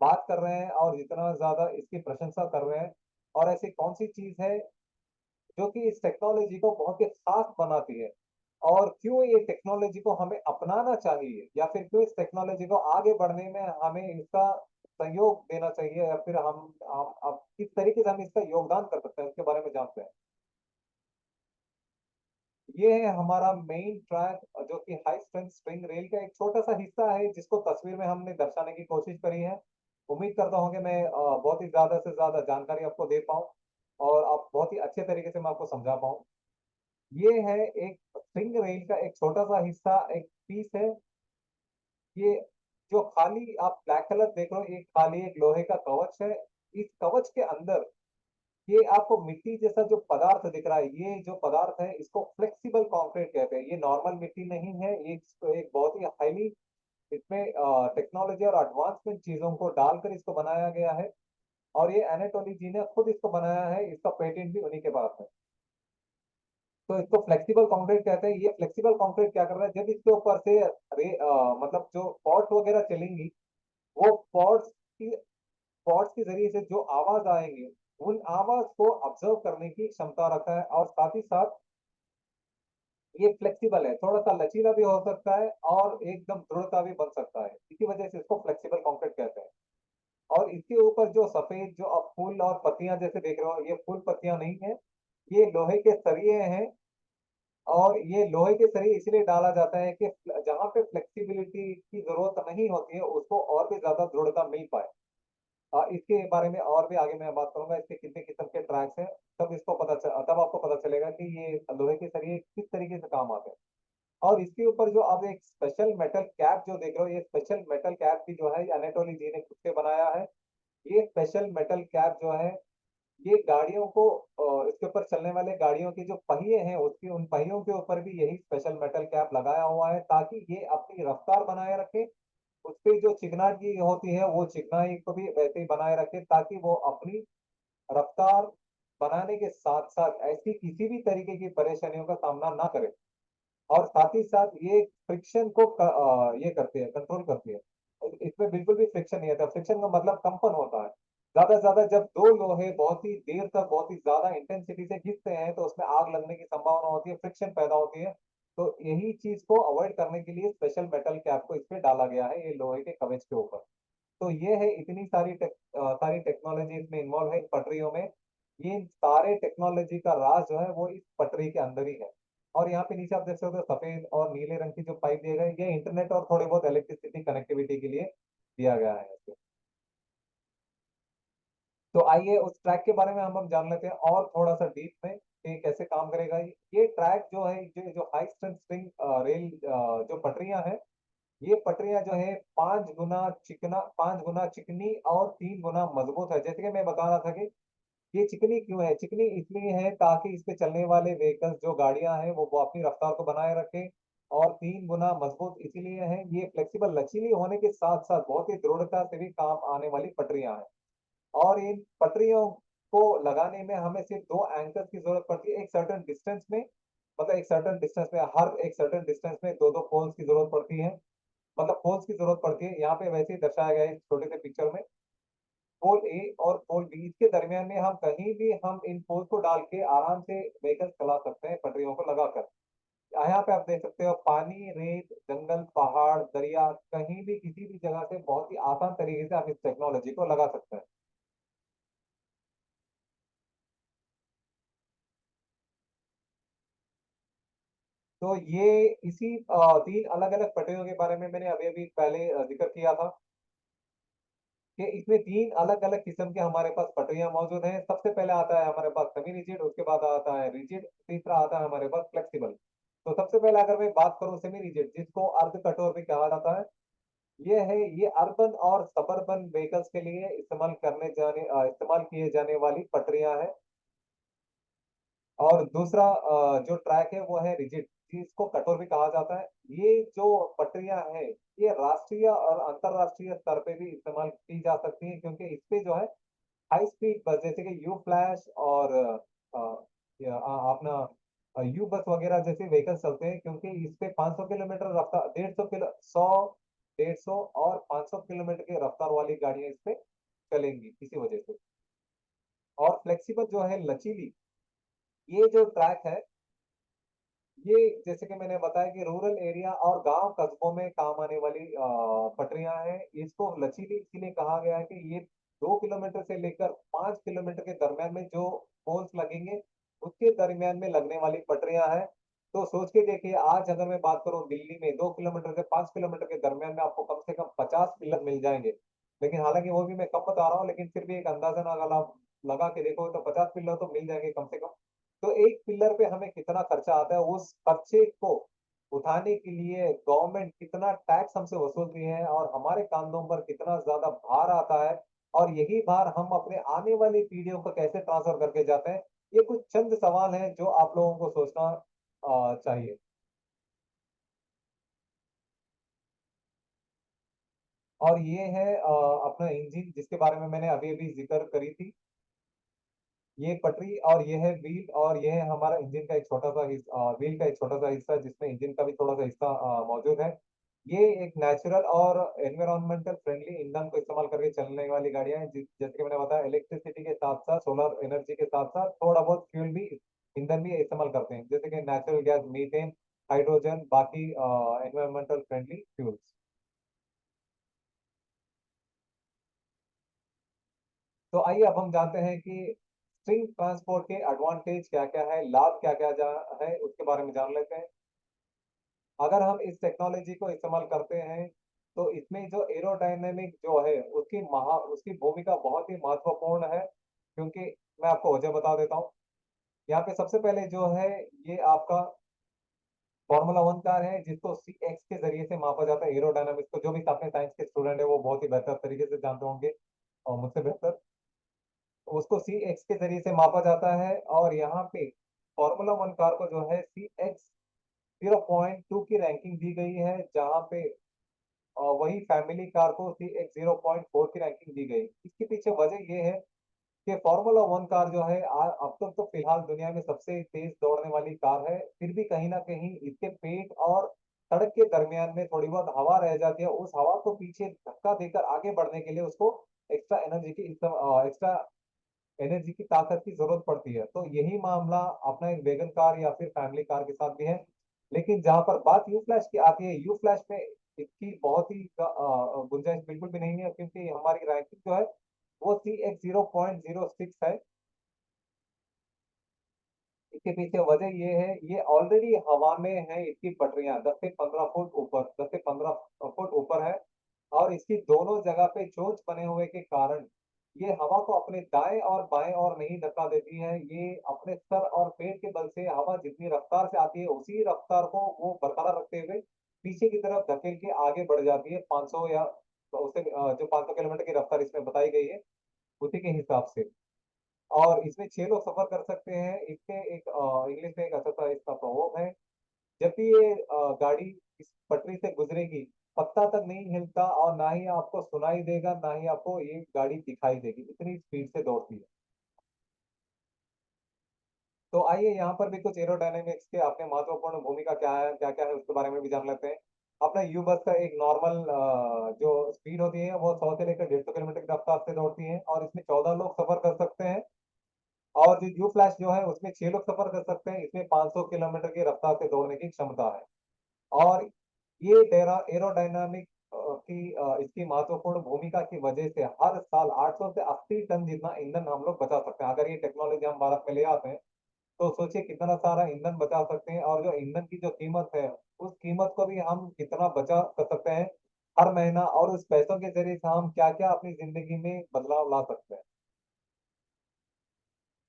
बात कर रहे हैं और इतना ज्यादा इसकी प्रशंसा कर रहे हैं। और ऐसी कौन सी चीज है जो कि इस टेक्नोलॉजी को बहुत ही खास बनाती है, और क्यों ये टेक्नोलॉजी को हमें अपनाना चाहिए, या फिर क्यों इस टेक्नोलॉजी को आगे बढ़ने में हमें इसका सहयोग देना चाहिए, या फिर हम अब किस तरीके से हम इसका योगदान कर सकते हैं उसके बारे में जानते हैं। ये है हमारा मेन ट्रैक जो कि हाई स्ट्रेंथ स्प्रिंग रेल का एक छोटा सा हिस्सा है, जिसको तस्वीर में हमने दर्शाने की कोशिश करी है। उम्मीद करता हूँ कि मैं बहुत ही ज्यादा से ज्यादा जानकारी आपको दे पाऊँ और आप बहुत ही अच्छे तरीके से मैं आपको समझा पाऊँ। ये है एक स्प्रिंग रेल का एक छोटा सा हिस्सा, एक पीस है। ये जो खाली आप ब्लैक कलर देख रहे हो, ये खाली एक लोहे का कवच है। इस कवच के अंदर ये आपको मिट्टी जैसा जो पदार्थ दिख रहा है, ये जो पदार्थ है इसको फ्लेक्सिबल कंक्रीट कहते हैं। ये नॉर्मल मिट्टी नहीं है, ये इसको एक बहुत ही हाईली इसमें टेक्नोलॉजी और एडवांसमेंट चीजों को डालकर इसको बनाया गया है। और ये एनाटोली जी ने खुद इसको बनाया है, इसका पेटेंट भी उन्हीं के पास है। तो इसको फ्लेक्सिबल कंक्रीट कहते हैं। ये फ्लेक्सिबल कंक्रीट क्या कर रहा है, जब इसके ऊपर से मतलब जो पॉट वगैरह चलेंगी, वो पॉट्स के जरिए से जो आवाज आएंगे, उन आवाज को ऑब्जर्व करने की क्षमता रखता है। और साथ ही साथ ये फ्लेक्सिबल है, थोड़ा सा लचीला भी हो सकता है और एकदम दृढ़ता भी बन सकता है। इसी वजह से इसको फ्लेक्सिबल कंक्रीट कहते हैं। और इसके ऊपर जो सफेद जो आप फूल और पत्तियां जैसे देख रहे हो, ये फूल पत्तियां नहीं है, ये लोहे के सरिये हैं। और ये लोहे के सरिये इसलिए डाला जाता है कि जहां पे फ्लेक्सिबिलिटी की जरूरत नहीं होती है, उसको और भी ज्यादा दृढ़ता मिल पाए। इसके बारे में और भी आगे मैं बात करूंगा, इसके कितने किस्म के ट्रैक्स हैं। तब आपको पता चलेगा कि ये लोहे के सरिये किस तरीके से काम आते हैं। और इसके ऊपर जो आप एक स्पेशल मेटल कैप जो देख रहे हो, ये स्पेशल मेटल कैप भी जो है अनेटोली जी ने खुद से बनाया है। ये स्पेशल मेटल कैप जो है, ये गाड़ियों को इसके ऊपर चलने वाले गाड़ियों के जो पहिए हैं, उसके उन पहियों के ऊपर भी यही स्पेशल मेटल कैप लगाया हुआ है, ताकि ये अपनी रफ्तार बनाए रखे। उस पे जो चिकनाई होती है, वो चिकनाई को भी वैसे ही बनाए रखे, ताकि वो अपनी रफ्तार बनाने के साथ साथ ऐसी किसी भी तरीके की परेशानियों का सामना ना करे। और साथ ही साथ ये फ्रिक्शन को ये करती है, कंट्रोल करती है। इसमें बिल्कुल भी फ्रिक्शन नहीं आता। फ्रिक्शन का मतलब कंपन होता है। ज्यादा से ज्यादा जब दो लोहे बहुत ही देर तक बहुत ही ज्यादा इंटेंसिटी से खींचते हैं, तो उसमें आग लगने की संभावना होती है, फ्रिक्शन पैदा होती है। तो यही चीज को अवॉइड करने के लिए स्पेशल मेटल कैप को इस पे डाला गया है, ये लोहे के कवच के ऊपर। तो ये है इतनी सारी टेक्नोलॉजी इसमें इन्वॉल्व है इन पटरियों में। ये सारे टेक्नोलॉजी का राज जो है वो इस पटरी के अंदर ही है। और यहाँ पे नीचे आप देख सकते हो सफेद और नीले रंग की जो पाइप दिए गए, ये इंटरनेट और थोड़ी बहुत इलेक्ट्रिसिटी कनेक्टिविटी के लिए दिया गया है इसमें। तो आइए उस ट्रैक के बारे में हम जान लेते हैं और थोड़ा सा डीप में कि कैसे काम करेगा ये ट्रैक जो है, जो हाई स्ट्रेंथ स्प्रिंग रेल जो पटरियां हैं, ये पटरियां जो है 5 गुना चिकनी और 3 गुना मजबूत है। जैसे कि मैं बता रहा था कि ये चिकनी क्यों है, चिकनी इसलिए है ताकि इस पे चलने वाले व्हीकल्स जो गाड़ियां हैं वो अपनी रफ्तार को बनाए रखें। और 3 गुना मजबूत इसीलिए है, ये फ्लेक्सिबल लचीली होने के साथ साथ बहुत ही दृढ़ता से भी काम आने वाली पटरियां हैं। और इन पटरियों को लगाने में हमें सिर्फ दो एंकर्स की जरूरत पड़ती है, एक सर्टेन डिस्टेंस में। मतलब एक सर्टेन डिस्टेंस में, हर एक सर्टेन डिस्टेंस में दो दो पोल्स की जरूरत पड़ती है। मतलब पोल्स की जरूरत पड़ती है, यहाँ पे वैसे ही दर्शाया गया है इस छोटे से पिक्चर में। पोल ए और पोल बी, इसके दरमियान में हम कहीं भी हम इन पोल को डाल के आराम से व्हीकल चला सकते हैं पटरियों को लगाकर। यहाँ पे आप देख सकते हो पानी, रेत, जंगल, पहाड़, दरिया, कहीं भी किसी भी जगह से बहुत ही आसान तरीके से हम इस टेक्नोलॉजी को लगा सकते हैं। तो ये इसी 3 अलग अलग पटरियों के बारे में मैंने अभी अभी पहले जिक्र किया था कि इसमें 3 अलग अलग किस्म के हमारे पास पटरियां मौजूद हैं। सबसे पहले आता है हमारे पास सेमी रिजिड, उसके बाद आता है रिजिड, तीसरा आता है हमारे पास फ्लेक्सिबल। तो सबसे पहले अगर मैं बात करूं सेमी रिजिड, जिसको अर्ध कठोर भी कहा जाता है, ये अर्बन और सबर्बन व्हीकल्स के लिए इस्तेमाल किए जाने वाली पटरियां हैं। और दूसरा जो ट्रैक है वो है रिजिड, जिसको कठोर भी कहा जाता है। ये जो पटरियां हैं, ये राष्ट्रीय और अंतरराष्ट्रीय स्तर पे भी इस्तेमाल की जा सकती हैं, क्योंकि इस पे जो है हाई स्पीड बस जैसे कि यू फ्लैश और अपना यू बस वगैरह जैसे व्हीकल चलते हैं, क्योंकि इस पे 500 किलोमीटर रफ्तार, 150 किलो 100, 150 और 500 किलोमीटर की रफ्तार वाली गाड़ियां इस पे चलेंगी इसी वजह से। और फ्लेक्सिबल जो है लचीली, ये जो ट्रैक है, ये जैसे कि मैंने बताया कि रूरल एरिया और गांव कस्बों में काम आने वाली पटरियां हैं। इसको लचीली इसीलिए कहा गया है कि ये 2 किलोमीटर से लेकर 5 किलोमीटर के दरमियान में जो पोल्स लगेंगे, उसके दरमियान में लगने वाली पटरियां हैं। तो सोच के देखिए, आज अगर मैं बात करूं, दिल्ली में 2 किलोमीटर से 5 किलोमीटर के दरमियान में आपको कम से कम 50 पिलर मिल जाएंगे। लेकिन हालांकि वो भी मैं कम बता रहा हूँ, लेकिन फिर भी एक अंदाजा ना अगर आप लगा के देखो तो 50 पिलर तो मिल जाएंगे कम से कम। तो एक पिलर पे हमें कितना खर्चा आता है, उस खर्चे को उठाने के लिए गवर्नमेंट कितना टैक्स हमसे वसूलती है और हमारे कांधों पर कितना ज्यादा भार आता है, और यही भार हम अपने आने वाली पीढ़ियों को कैसे ट्रांसफर करके जाते हैं। ये कुछ चंद सवाल हैं जो आप लोगों को सोचना चाहिए। और ये है अपना इंजन, जिसके बारे में मैंने अभी अभी जिक्र करी थी। ये पटरी और ये है व्हील, और ये है हमारा इंजन का एक छोटा सा हिस्सा, व्हील का एक छोटा सा हिस्सा, जिसमें इंजन का भी थोड़ा सा हिस्सा मौजूद है। ये एक नेचुरल और एनवायरमेंटल फ्रेंडली ईंधन को इस्तेमाल करके चलने वाली गाड़ियां हैं, जैसे कि मैंने बताया, इलेक्ट्रिसिटी के साथ साथ सोलर एनर्जी के साथ साथ थोड़ा बहुत फ्यूल भी, ईंधन भी इस्तेमाल करते हैं, जैसे कि नेचुरल गैस, मीथेन, हाइड्रोजन, बाकी एनवायरमेंटल फ्रेंडली फ्यूल्स। तो आइए अब हम जानते हैं कि स्ट्रिंग ट्रांसपोर्ट के एडवांटेज क्या क्या है, लाभ क्या क्या है, उसके बारे में जान लेते हैं। अगर हम इस टेक्नोलॉजी को इस्तेमाल करते हैं तो इसमें जो एरोडायनेमिक जो है उसकी भूमिका बहुत ही महत्वपूर्ण है, क्योंकि मैं आपको वजह बता देता हूँ। यहाँ पे सबसे पहले जो है, ये आपका फॉर्मूला 1 कार है, जिसको सी एक्स के जरिए से मापा जाता है। एरोडायनामिक्स को जो भी अपने साइंस के स्टूडेंट है वो बहुत ही बेहतर तरीके से जानते होंगे, और मुझसे बेहतर। उसको सी एक्स के जरिए से मापा जाता है, और यहाँ पे फॉर्मूला 1 कार को जो है सी एक्स 0.2 की रैंकिंग दी गई है, जहाँ पे वही फैमिली कार को सी एक्स 0.4 की रैंकिंग दी गई। इसके पीछे वजह ये है कि फॉर्मूला 1 कार जो है अब तक तो फिलहाल दुनिया में सबसे तेज दौड़ने वाली कार है। फिर भी कहीं ना कहीं इसके पेट और सड़क के दरमियान में थोड़ी बहुत हवा रह जाती है। उस हवा को पीछे धक्का देकर आगे बढ़ने के लिए उसको एक्स्ट्रा एनर्जी की एक्स्ट्रा एनर्जी की ताकत की जरूरत पड़ती है। तो यही मामला अपना एक वैगन कार या फिर फैमिली कार के साथ भी है। लेकिन जहां पर बात यू फ्लैश की आती है, यू फ्लैश में इसकी बहुत ही गुंजाइश बिल्कुल भी नहीं है, क्योंकि हमारी रैंकिंग जो है वो सी एक्स 0.06 है। इसके पीछे वजह ये है, ये ऑलरेडी हवा में है, इसकी पटरियां 10 से 15 फुट ऊपर, 10 से 15 फुट ऊपर है। और इसकी दोनों जगह पे चोंच बने हुए के कारण ये हवा को अपने दाएं और बाएं और नहीं धक्का देती है। ये अपने सर और पेट के बल से हवा जितनी रफ्तार से आती है उसी रफ्तार को वो बरकरार रखते हुए पीछे की तरफ धकेल के आगे बढ़ जाती है, 500 या तो उससे जो 500 किलोमीटर की रफ्तार इसमें बताई गई है उसी के हिसाब से। और इसमें 6 लोग सफर कर सकते हैं। इसके एक इंग्लिश में एक अच्छा सा इसका प्रभाव है, जब भी ये गाड़ी इस पटरी से गुजरेगी, पत्ता तक नहीं हिलता, और ना ही आपको सुनाई देगा, ना ही आपको ये गाड़ी दिखाई देगी, इतनी स्पीड से दौड़ती है। तो आइए यहाँ पर भी कुछ एरोडायनेमिक्स के अपने महत्वपूर्ण भूमिका क्या क्या है उसके बारे में भी जान लेते हैं। अपना यू बस का एक नॉर्मल जो स्पीड होती है वो 100 से लेकर 150 किलोमीटर की रफ्तार से दौड़ती है, और इसमें 14 लोग सफर कर सकते हैं। और जो यू फ्लैश जो है उसमें 6 लोग सफर कर सकते हैं, इसमें 500 किलोमीटर की रफ्तार से दौड़ने की क्षमता है। और ये एरोडायनामिक की इसकी महत्वपूर्ण भूमिका की वजह से हर साल 800 से 80 टन जितना ईंधन हम लोग बचा सकते हैं। अगर ये टेक्नोलॉजी हम भारत में ले आते हैं तो सोचिए कितना सारा ईंधन बचा सकते हैं, और जो ईंधन की जो कीमत है उस कीमत को भी हम कितना बचा कर सकते हैं हर महीना, और उस पैसों के जरिए से हम क्या क्या अपनी जिंदगी में बदलाव ला सकते हैं।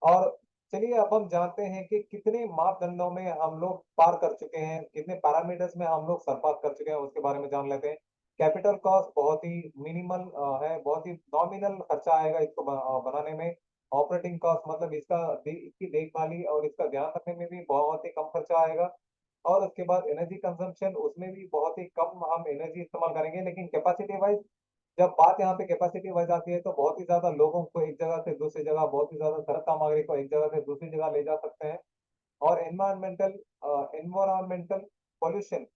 और चलिए अब हम जानते हैं कि कितने मापदंडों में हम लोग पार कर चुके हैं, कितने पैरामीटर्स में हम लोग सरपास कर चुके हैं, उसके बारे में जान लेते हैं। कैपिटल कॉस्ट बहुत ही मिनिमल है, बहुत ही नॉमिनल खर्चा आएगा इसको बनाने में। ऑपरेटिंग कॉस्ट मतलब इसकी देखभाली और इसका ध्यान रखने में भी बहुत ही कम खर्चा आएगा। और उसके बाद एनर्जी कंजम्पशन, उसमें भी बहुत ही कम हम एनर्जी इस्तेमाल करेंगे। लेकिन कैपेसिटी वाइज, जब बात यहाँ पे कैपेसिटी बढ़ जाती है तो बहुत ही ज्यादा लोगों को एक जगह से दूसरी जगह, बहुत ही ज्यादा सरल सामग्री को एक जगह से दूसरी जगह ले जा सकते हैं। और एनवायरमेंटल पोल्यूशन,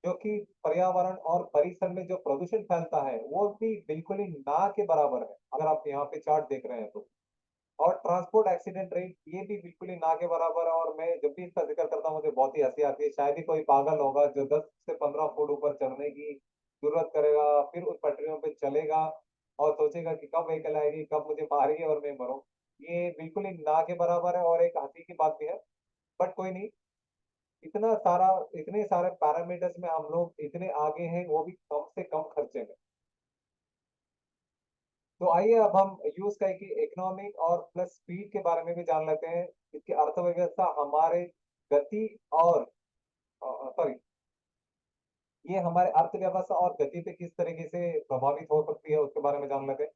जो कि पर्यावरण और परिसर में जो प्रदूषण फैलता है वो भी बिल्कुल ही ना के बराबर है, अगर आप यहाँ पे चार्ट देख रहे हैं तो। और ट्रांसपोर्ट एक्सीडेंट रेट ये भी बिल्कुल ही ना के बराबर है। और मैं जब भी इसका जिक्र करता हूँ मुझे बहुत ही हंसी आती है। शायद ही कोई पागल होगा जो 10 से 15 फुट ऊपर चढ़ने की जरूरत करेगा, फिर उस पटरियों पे चलेगा और सोचेगा कि कब व्हीकल आएगी, कब मुझे मारेगी और मैं मरूं। ये बिल्कुल ही ना के बराबर है, और एक हंसी की बात भी है। बट कोई नहीं, इतना सारा, इतने सारे पैरामीटर्स में हम लोग इतने आगे हैं, वो भी कम से कम खर्चे में। तो आइए अब हम यूज करें कि इकोनॉमिक और प्लस स्पीड के बारे में भी जान लेते हैं। इसकी अर्थव्यवस्था हमारे गति और सॉरी, ये हमारे अर्थव्यवस्था और गति पे किस तरीके से प्रभावित हो सकती है उसके बारे में जान लेते हैं।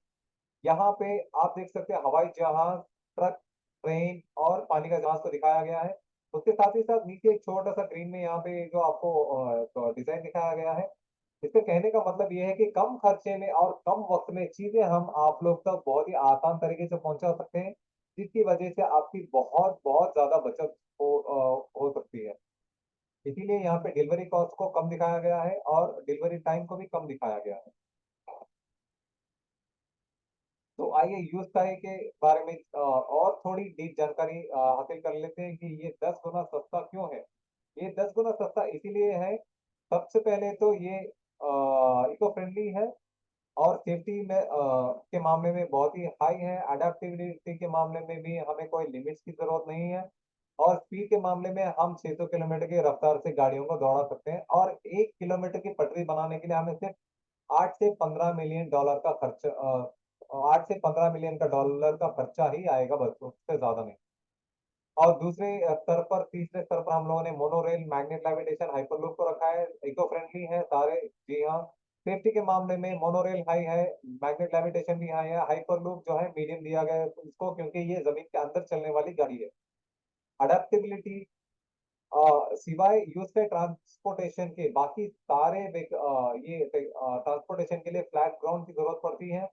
यहाँ पे आप देख सकते हैं हवाई जहाज, ट्रक, ट्रेन और पानी का जहाज को दिखाया गया है। उसके साथ ही साथ नीचे एक छोटा सा ग्रीन में यहाँ पे जो आपको डिजाइन दिखाया गया है। इसके कहने का मतलब ये है कि कम खर्चे में और कम वक्त में चीजें हम आप लोग तक बहुत ही आसान तरीके से पहुंचा सकते हैं, जिसकी वजह से आपकी बहुत बहुत ज्यादा बचत हो सकती है। इसीलिए यहाँ पे डिलीवरी कॉस्ट को कम दिखाया गया है और डिलीवरी टाइम को भी कम दिखाया गया है। तो आइए यूज टाई के बारे में और थोड़ी डीप जानकारी हासिल कर लेते हैं कि ये 10 गुना सस्ता क्यों है। ये 10 गुना सस्ता इसीलिए है, सबसे पहले तो ये इको फ्रेंडली है, और सेफ्टी में के मामले में बहुत ही हाई है। अडेप्टिबिलिटी के मामले में भी हमें कोई लिमिट्स की जरूरत नहीं है। और स्पीड के मामले में हम 600 किलोमीटर की रफ्तार से गाड़ियों को दौड़ा सकते हैं, और 1 किलोमीटर की पटरी बनाने के लिए हमें सिर्फ 8 से 15 मिलियन डॉलर का खर्च 8 से 15 मिलियन का खर्चा ही आएगा, बस उससे ज्यादा नहीं। और दूसरे स्तर पर, तीसरे स्तर पर हम लोगों ने मोनोरेल, मैग्नेट लेविटेशन, हाइपरलूप को रखा है। इको फ्रेंडली है सारे, जी हाँ। सेफ्टी के मामले में मोनोरेल हाई है, मैग्नेट लेविटेशन भी हाई है, हाइपरलूप जो है मीडियम दिया गया है इसको, क्योंकि ये जमीन के अंदर चलने वाली गाड़ी है। अडेप्टेबिलिटी, सिवाय यूज के ट्रांसपोर्टेशन के बाकी सारे ये ट्रांसपोर्टेशन के लिए फ्लैट ग्राउंड की जरूरत पड़ती है।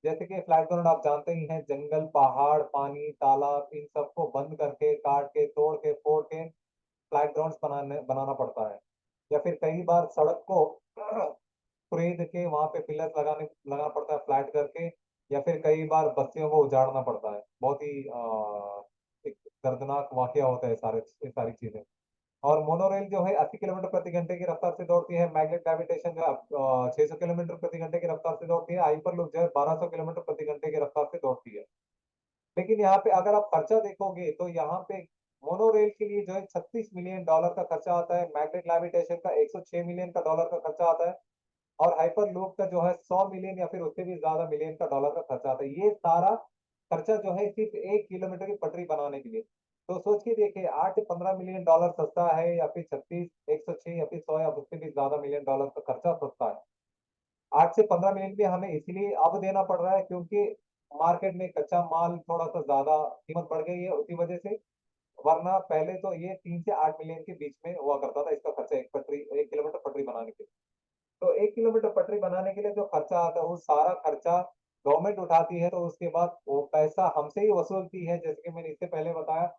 जैसे कि फ्लैट ग्राउंड आप जानते ही हैं, जंगल, पहाड़, पानी, तालाब, इन सबको बंद करके, काट के, तोड़ के, फोड़ के फ्लैट ग्राउंड्स बनाना पड़ता है। या फिर कई बार सड़क को कुरेद के वहां पे पिलर्स लगाना पड़ता है फ्लैट करके। या फिर कई बार बस्तियों को उजाड़ना पड़ता है। बहुत ही एक दर्दनाक वाकया होता है ये सारी चीजें। और मोनोरेल जो है 80 किलोमीटर प्रति घंटे की रफ्तार से दौड़ती है। मैग्नेट ग्रेविटेशन जो है 600 किलोमीटर प्रति घंटे की रफ्तार से दौड़ती है। हाइपरलूप जो है 1200 किलोमीटर प्रति घंटे की रफ्तार से दौड़ती है। लेकिन यहाँ पे अगर आप खर्चा देखोगे तो यहाँ पे मोनोरेल के लिए जो है 36 मिलियन डॉलर का खर्चा आता है। मैग्नेट ग्रेविटेशन का 106 मिलियन का डॉलर का खर्चा आता है। और हाइपरलूप का जो है 100 मिलियन या फिर उससे भी ज्यादा मिलियन का डॉलर का खर्चा आता है। ये सारा खर्चा जो है सिर्फ 1 किलोमीटर की पटरी बनाने के लिए। तो सोच के देखिए, 8 से 15 मिलियन डॉलर सस्ता है, या फिर 36, 106 या फिर 100 या उससे भी ज्यादा मिलियन डॉलर का खर्चा सस्ता है। 8 से 15 मिलियन भी हमें इसलिए अब देना पड़ रहा है क्योंकि मार्केट में कच्चा माल थोड़ा सा ज्यादा कीमत बढ़ गई है उसी वजह से। वरना पहले तो ये 3 से 8 मिलियन के बीच में हुआ करता था इसका खर्चा, 1 किलोमीटर पटरी बनाने के लिए। तो 1 किलोमीटर पटरी बनाने के लिए जो खर्चा आता है वो सारा खर्चा गवर्नमेंट उठाती है। तो उसके बाद वो पैसा हमसे ही वसूलती है, जैसे कि मैंने इससे पहले बताया।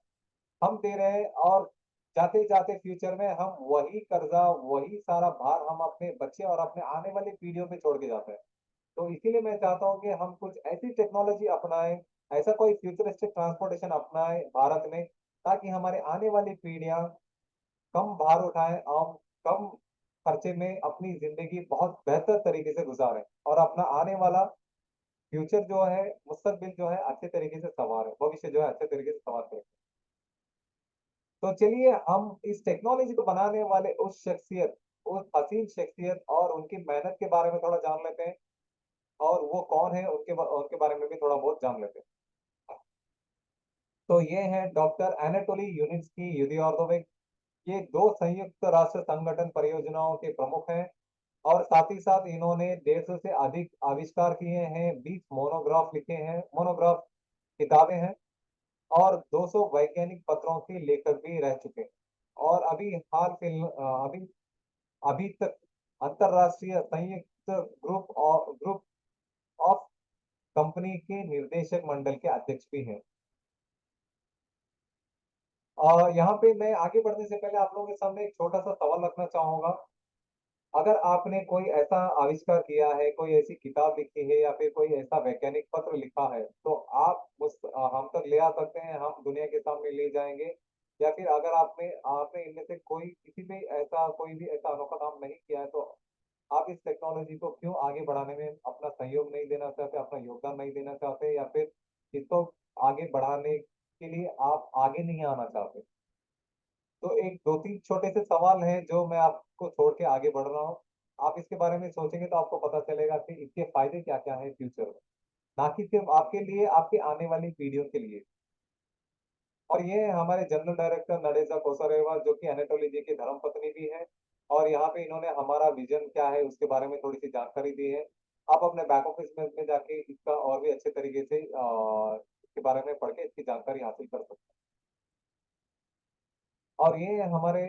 हम दे रहे हैं, और जाते जाते फ्यूचर में हम वही कर्जा, वही सारा भार हम अपने बच्चे और अपने आने वाली पीढ़ियों पे छोड़ के जाते हैं। तो इसीलिए मैं चाहता हूँ कि हम कुछ ऐसी टेक्नोलॉजी अपनाएं, ऐसा कोई फ्यूचरिस्टिक ट्रांसपोर्टेशन अपनाएं भारत में, ताकि हमारे आने वाली पीढ़ियां कम भार उठाएं और कम खर्चे में अपनी जिंदगी बहुत बेहतर तरीके से गुजारें, और अपना आने वाला फ्यूचर जो है, मुस्तकबिल जो है, अच्छे तरीके से संवारें, भविष्य जो है अच्छे तरीके से संवार करें। तो चलिए हम इस टेक्नोलॉजी को बनाने वाले उस शख्सियत, उस हसीन शख्सियत और उनकी मेहनत के बारे में थोड़ा जान लेते हैं। और वो कौन है, उनके बारे में भी थोड़ा बहुत जान लेते हैं। तो ये हैं डॉक्टर एनाटोली यूनिट्स्की युदियोर्दोविक। ये दो संयुक्त राष्ट्र संगठन परियोजनाओं के प्रमुख हैं, और साथ ही साथ इन्होंने 150 से अधिक आविष्कार किए हैं, 20 मोनोग्राफ लिखे हैं, मोनोग्राफ किताबें हैं, और 200 वैज्ञानिक पत्रों के लेखक भी रह चुके हैं। और अभी अभी तक अंतरराष्ट्रीय संयुक्त ग्रुप ऑफ कंपनी के निर्देशक मंडल के अध्यक्ष भी हैं। यहाँ पे मैं आगे बढ़ने से पहले आप लोगों के सामने एक छोटा सा सवाल रखना चाहूंगा। अगर आपने कोई ऐसा आविष्कार किया है, कोई ऐसी किताब लिखी है, या फिर कोई ऐसा वैज्ञानिक पत्र लिखा है, तो आप हम तक ले आ सकते हैं, हम दुनिया के सामने ले जाएंगे। या फिर अगर आपने आपने इनमें से कोई किसी भी ऐसा कोई भी ऐसा अनोखा काम नहीं किया है, तो आप इस टेक्नोलॉजी को क्यों आगे बढ़ाने में अपना सहयोग नहीं देना चाहते, अपना योगदान नहीं देना चाहते, या फिर इसको आगे बढ़ाने के लिए आप आगे नहीं आना चाहते। तो एक दो तीन छोटे से सवाल हैं जो मैं आपको छोड़ के आगे बढ़ रहा हूँ। आप इसके बारे में सोचेंगे तो आपको पता चलेगा कि इसके फायदे क्या क्या है फ्यूचर में, ना कि सिर्फ आपके लिए, आपकी आने वाली पीढ़ियों के लिए। और ये हमारे जनरल डायरेक्टर नडेजा कोसरेवा, जो कि एनाटोली जी की धर्मपत्नी भी है। और यहाँ पे इन्होंने हमारा विजन क्या है उसके बारे में थोड़ी सी जानकारी दी है। आप अपने बैक ऑफिस में जाके इसका और भी अच्छे तरीके से इसके बारे में पढ़ के इसकी जानकारी हासिल कर सकते हैं। और ये हमारे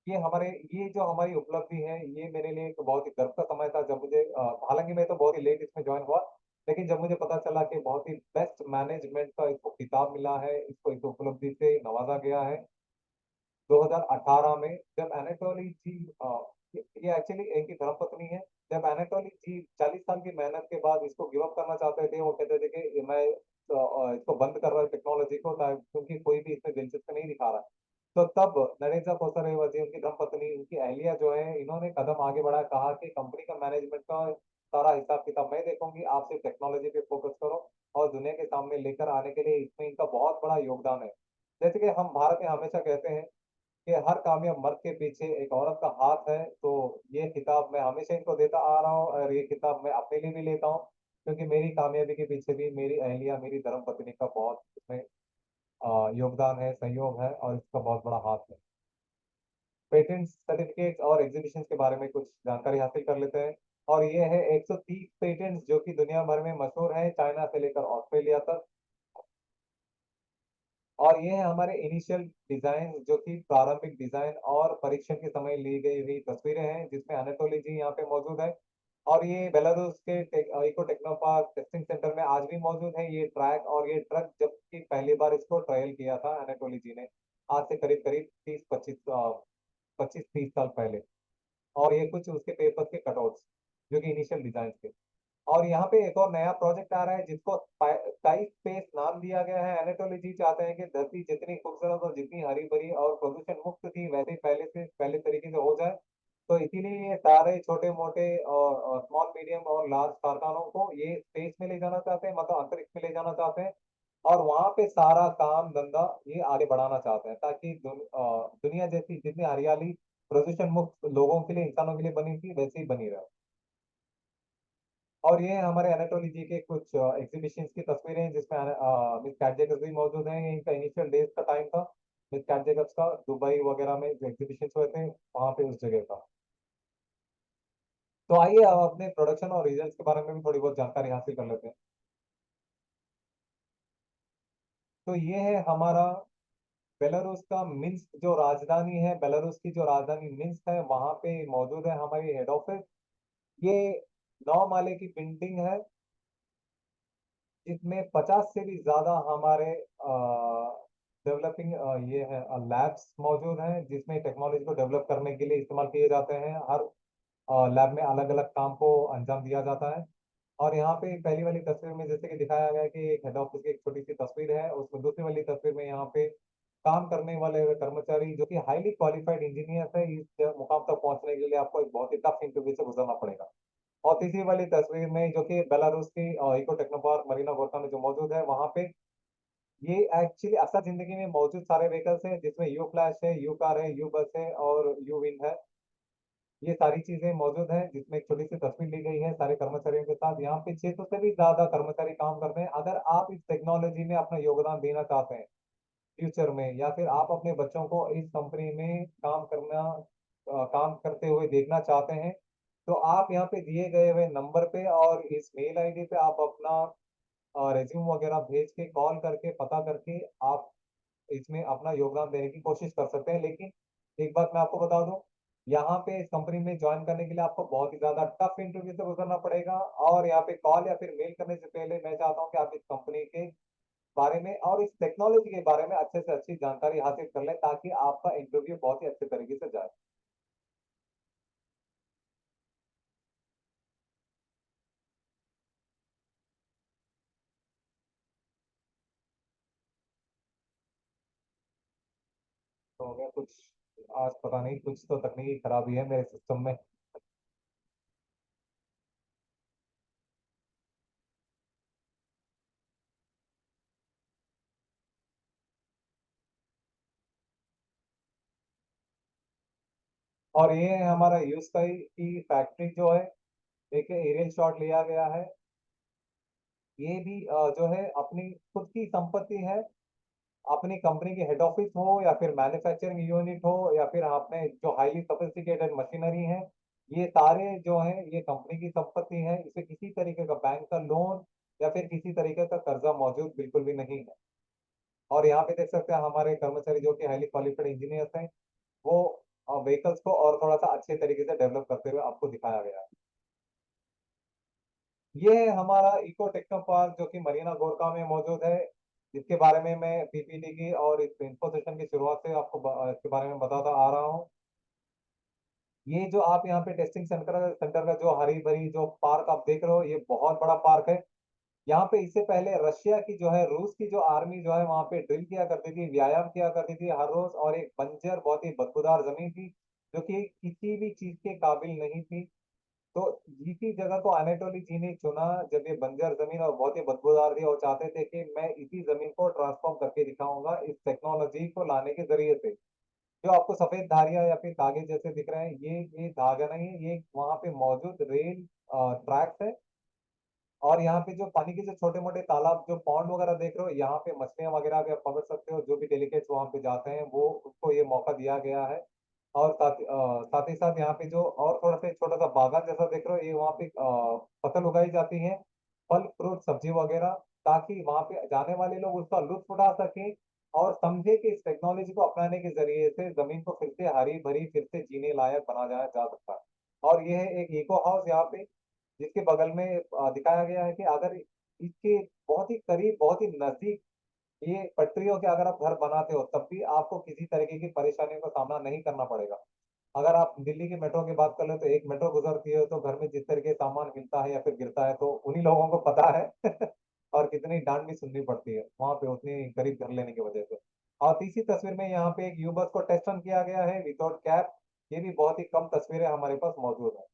ये जो हमारी उपलब्धि है, ये मेरे लिए एक बहुत ही गर्व का समय था जब मुझे हालांकि मैं तो बहुत ही लेट इसमें ज्वाइन हुआ, लेकिन जब मुझे पता चला कि बहुत ही बेस्ट मैनेजमेंट का इसको खिताब मिला है, इसको इस उपलब्धि से नवाजा गया है 2018 में, जब एनाटोली जी ये एक्चुअली इनकी धर्मपत्नी है। जब एनाटोली जी 40 साल की मेहनत के बाद इसको गिव अप करना चाहते थे, वो कहते थे कि मैं इसको बंद कर रहा हूँ टेक्नोलॉजी को, क्योंकि कोई भी इसमें दिलचस्पी नहीं दिखा रहा। तो तब नरेंद्र कोसरेवा जी, उनकी धर्मपत्नी, उनकी अहलिया जो है, इन्होंने कदम आगे बढ़ाया, कहा कि कंपनी का मैनेजमेंट का सारा हिसाब किताब मैं देखूंगी, आप सिर्फ टेक्नोलॉजी पे फोकस करो। और दुनिया के सामने लेकर आने के लिए इसमें इनका बहुत बड़ा योगदान है। जैसे कि हम भारत में हमेशा कहते हैं कि हर कामयाब मर्द के पीछे एक औरत का हाथ है, तो ये खिताब मैं हमेशा इनको देता आ रहा हूँ, और ये खिताब मैं अपने लिए भी लेता हूँ, क्योंकि मेरी कामयाबी के पीछे भी मेरी अहलिया, मेरी धर्मपत्नी का बहुत इसमें योगदान है, सहयोग है, और इसका बहुत बड़ा हाथ है। पेटेंट सर्टिफिकेट और एग्जीबिशन के बारे में कुछ जानकारी हासिल कर लेते हैं। और ये है 130 पेटेंट्स जो कि दुनिया भर में मशहूर है, चाइना से लेकर ऑस्ट्रेलिया तक। और ये है हमारे इनिशियल डिजाइन, जो कि प्रारंभिक डिजाइन और परीक्षण के समय ली गई हुई तस्वीरें हैं, जिसमें अनाटोली जी यहाँ पे मौजूद है। और ये बेलारूस के इको टेक्नोपार्क टेस्टिंग सेंटर में आज भी मौजूद है ये ट्रैक और ये ट्रक, जबकि पहली बार इसको ट्रायल किया था अनाटोली जी ने, आज से करीब करीब 30 साल पहले। और ये कुछ उसके पेपर के कटआउट्स जो कि इनिशियल डिजाइन थे। और यहाँ पे एक और नया प्रोजेक्ट आ रहा है जिसको स्काई स्पेस नाम दिया गया है। एनाटोली जी चाहते हैं कि धरती जितनी खूबसूरत और जितनी हरी भरी और प्रदूषण मुक्त थी, वैसे ही पहले तरीके से हो जाए। तो इसीलिए ये सारे छोटे मोटे और स्मॉल मीडियम और लार्ज कारखानों को ये स्पेस में ले जाना चाहते हैं, मतलब अंतरिक्ष में ले जाना चाहते हैं। और वहां पे सारा काम धंधा ये आगे बढ़ाना चाहते हैं, ताकि दुनिया जैसी जितनी हरियाली प्रदूषण मुक्त लोगों के लिए, इंसानों के लिए बनी थी, वैसे ही बनी रहे। और ये हमारे एनाटोली जी के कुछ एग्जीबिशंस की तस्वीरें हैं, जिसमें मिस कैटजेकस भी मौजूद हैं। ये इनका इनिशियल डेज का टाइम था मिस कैटजेकस का, दुबई वगैरह में जो एग्जीबिशंस हुए थे वहां पे उस जगह का। तो आइए अब अपने प्रोडक्शन और रिजल्ट्स के बारे में भी थोड़ी बहुत जानकारी हासिल कर लेते हैं। तो ये है हमारा बेलारूस का मिन्स्क, जो राजधानी है, बेलारूस की जो राजधानी मिन्स्क है, वहां पे मौजूद है हमारी हेड ऑफिस। ये 9 माले की बिल्डिंग है, जिसमें 50 से भी ज्यादा हमारे डेवलपिंग ये है लैब्स मौजूद हैं, जिसमें टेक्नोलॉजी को डेवलप करने के लिए इस्तेमाल किए जाते हैं। हर लैब में अलग अलग काम को अंजाम दिया जाता है। और यहाँ पे पहली वाली तस्वीर में जैसे कि दिखाया गया है कि एक हेड ऑफिस की एक छोटी सी तस्वीर है, उसमें दूसरी वाली तस्वीर में यहाँ पे काम करने वाले हुए कर्मचारी जो कि हाईली क्वालिफाइड इंजीनियर है, इस मुकाम तक पहुंचने के लिए आपको एक बहुत ही टफ इंटरव्यू से गुजरना पड़ेगा। और तीसरी वाली तस्वीर में जो कि बेलारूस की इको टेक्नोपार्क मरीना गोरखा में जो मौजूद है, वहां पे ये एक्चुअली असल जिंदगी में मौजूद सारे व्हीकल्स हैं, जिसमें यू फ्लैश है, यू कार है, यू बस है और यू विन है। ये सारी चीजें मौजूद हैं, जिसमें एक छोटी सी तस्वीर ली गई है सारे कर्मचारियों के साथ। यहाँ पे 600 से भी ज्यादा कर्मचारी काम करते हैं। अगर आप इस टेक्नोलॉजी में अपना योगदान देना चाहते हैं फ्यूचर में, या फिर आप अपने बच्चों को इस कंपनी में काम करते हुए देखना चाहते हैं, तो आप यहाँ पे दिए गए हुए नंबर पे और इस मेल आईडी पे आप अपना रेज्यूम वगैरह भेज के, कॉल करके, पता करके आप इसमें अपना योगदान देने की कोशिश कर सकते हैं। लेकिन एक बात मैं आपको बता दूं, यहाँ पे इस कंपनी में ज्वाइन करने के लिए आपको बहुत ही ज्यादा टफ इंटरव्यू से गुजरना पड़ेगा। और यहाँ पे कॉल या फिर मेल करने से पहले मैं चाहता हूँ कि आप इस कंपनी के बारे में और इस टेक्नोलॉजी के बारे में अच्छे से अच्छी जानकारी हासिल कर लें, ताकि आपका इंटरव्यू बहुत ही अच्छे तरीके से जाए। तो हो गया कुछ, आज पता नहीं कुछ तो तकनीकी खराबी है मेरे सिस्टम में। और ये है हमारा यूज की फैक्ट्री जो है, एक एरियल शॉट लिया गया है। ये भी जो है अपनी खुद की संपत्ति है। अपनी कंपनी की हेड ऑफिस हो या फिर मैन्युफैक्चरिंग यूनिट हो या फिर आपने जो हाईली सोफिस्टिकेटेड मशीनरी है, ये सारे जो है ये कंपनी की संपत्ति है। इसे किसी तरीके का बैंक का लोन या फिर किसी तरीके का कर्जा मौजूद बिल्कुल भी नहीं है। और यहाँ पे देख सकते हैं हमारे कर्मचारी जो कि हाईली क्वालिफाइड इंजीनियर्स हैं, वो व्हीकल्स को और थोड़ा सा अच्छे तरीके से डेवलप करते हुए आपको दिखाया गया है। ये है हमारा इको टेक्नो पार्क जो कि मरीना गोरका में मौजूद है, जिसके बारे में मैं पीपीटी की और इस इंफो सेशन की शुरुआत से आपको इसके बारे में बताता आ रहा हूँ। ये जो आप यहाँ पे टेस्टिंग सेंटर सेंटर का जो हरी भरी जो पार्क आप देख रहे हो, ये बहुत बड़ा पार्क है। यहाँ पे इससे पहले रशिया की जो है, रूस की जो आर्मी जो है वहां पे ड्रिल किया करती थी, व्यायाम किया करती थी हर रोज। और एक बंजर बहुत ही बदबूदार जमीन थी जो कि किसी भी चीज के काबिल नहीं थी। तो इसी जगह को अनाटोली जी ने चुना जब ये बंजर जमीन और बहुत ही बदबूदार थी, और चाहते थे कि मैं इसी जमीन को ट्रांसफॉर्म करके दिखाऊंगा इस टेक्नोलॉजी को लाने के जरिए से। जो आपको सफेद धारियां या फिर धागे जैसे दिख रहे हैं, ये धागा नहीं है, ये वहां पे मौजूद रेल ट्रैक्स है। और यहाँ पे जो पानी के जो छोटे मोटे तालाब जो पॉन्ड वगैरह देख रहे हो, यहाँ पे मछलियां वगैरह भी आप पकड़ सकते हो। जो भी डेलीकेट्स वहां पे जाते हैं वो उसको ये मौका दिया गया है। और साथ ही साथ यहाँ पे जो और थोड़ा सा छोटा सा बागान जैसा देख रहे हो, ये वहाँ पे फसल उगाई जाती है, फल फ्रूट सब्जी वगैरह, ताकि वहां पे जाने वाले लोग उसका लुत्फ उठा सकें और समझे कि इस टेक्नोलॉजी को अपनाने के जरिए से जमीन को फिर से हरी भरी, फिर से जीने लायक बना जाया जा सकता है। और ये है एक इको हाउस यहाँ पे, जिसके बगल में दिखाया गया है कि अगर इसके बहुत ही करीब, बहुत ही नजदीक ये पटरियों के अगर आप घर बनाते हो, तब भी आपको किसी तरीके की परेशानियों का सामना नहीं करना पड़ेगा। अगर आप दिल्ली की मेट्रो की बात कर ले तो एक मेट्रो गुजरती है तो घर में जिस तरीके का सामान मिलता है या फिर गिरता है तो उन्हीं लोगों को पता है। और कितनी डांट भी सुननी पड़ती है वहां पे उतनी गरीब घर लेने की वजह से। और तीसरी तस्वीर में यहाँ पे एक यू बस को टेस्ट रन किया गया है विदाउट कैप। ये भी बहुत ही कम तस्वीरें हमारे पास मौजूद है।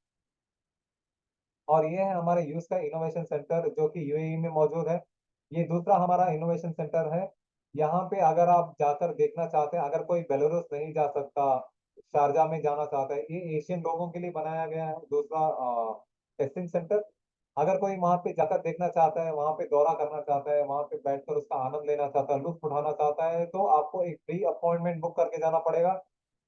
और ये है हमारे यूएस का इनोवेशन सेंटर जो कि यूएई में मौजूद है। ये दूसरा हमारा इनोवेशन सेंटर है। यहाँ पे अगर आप जाकर देखना चाहते हैं, अगर कोई बेलारूस नहीं जा सकता, शारजा में जाना चाहता है, ये एशियन लोगों के लिए बनाया गया है दूसरा टेस्टिंग सेंटर। अगर कोई वहां पे जाकर देखना चाहता है, वहां पे दौरा करना चाहता है, वहां पे बैठकर उसका आनंद लेना चाहता है, लुत्फ उठाना चाहता है, तो आपको एक प्री अपॉइंटमेंट बुक करके जाना पड़ेगा।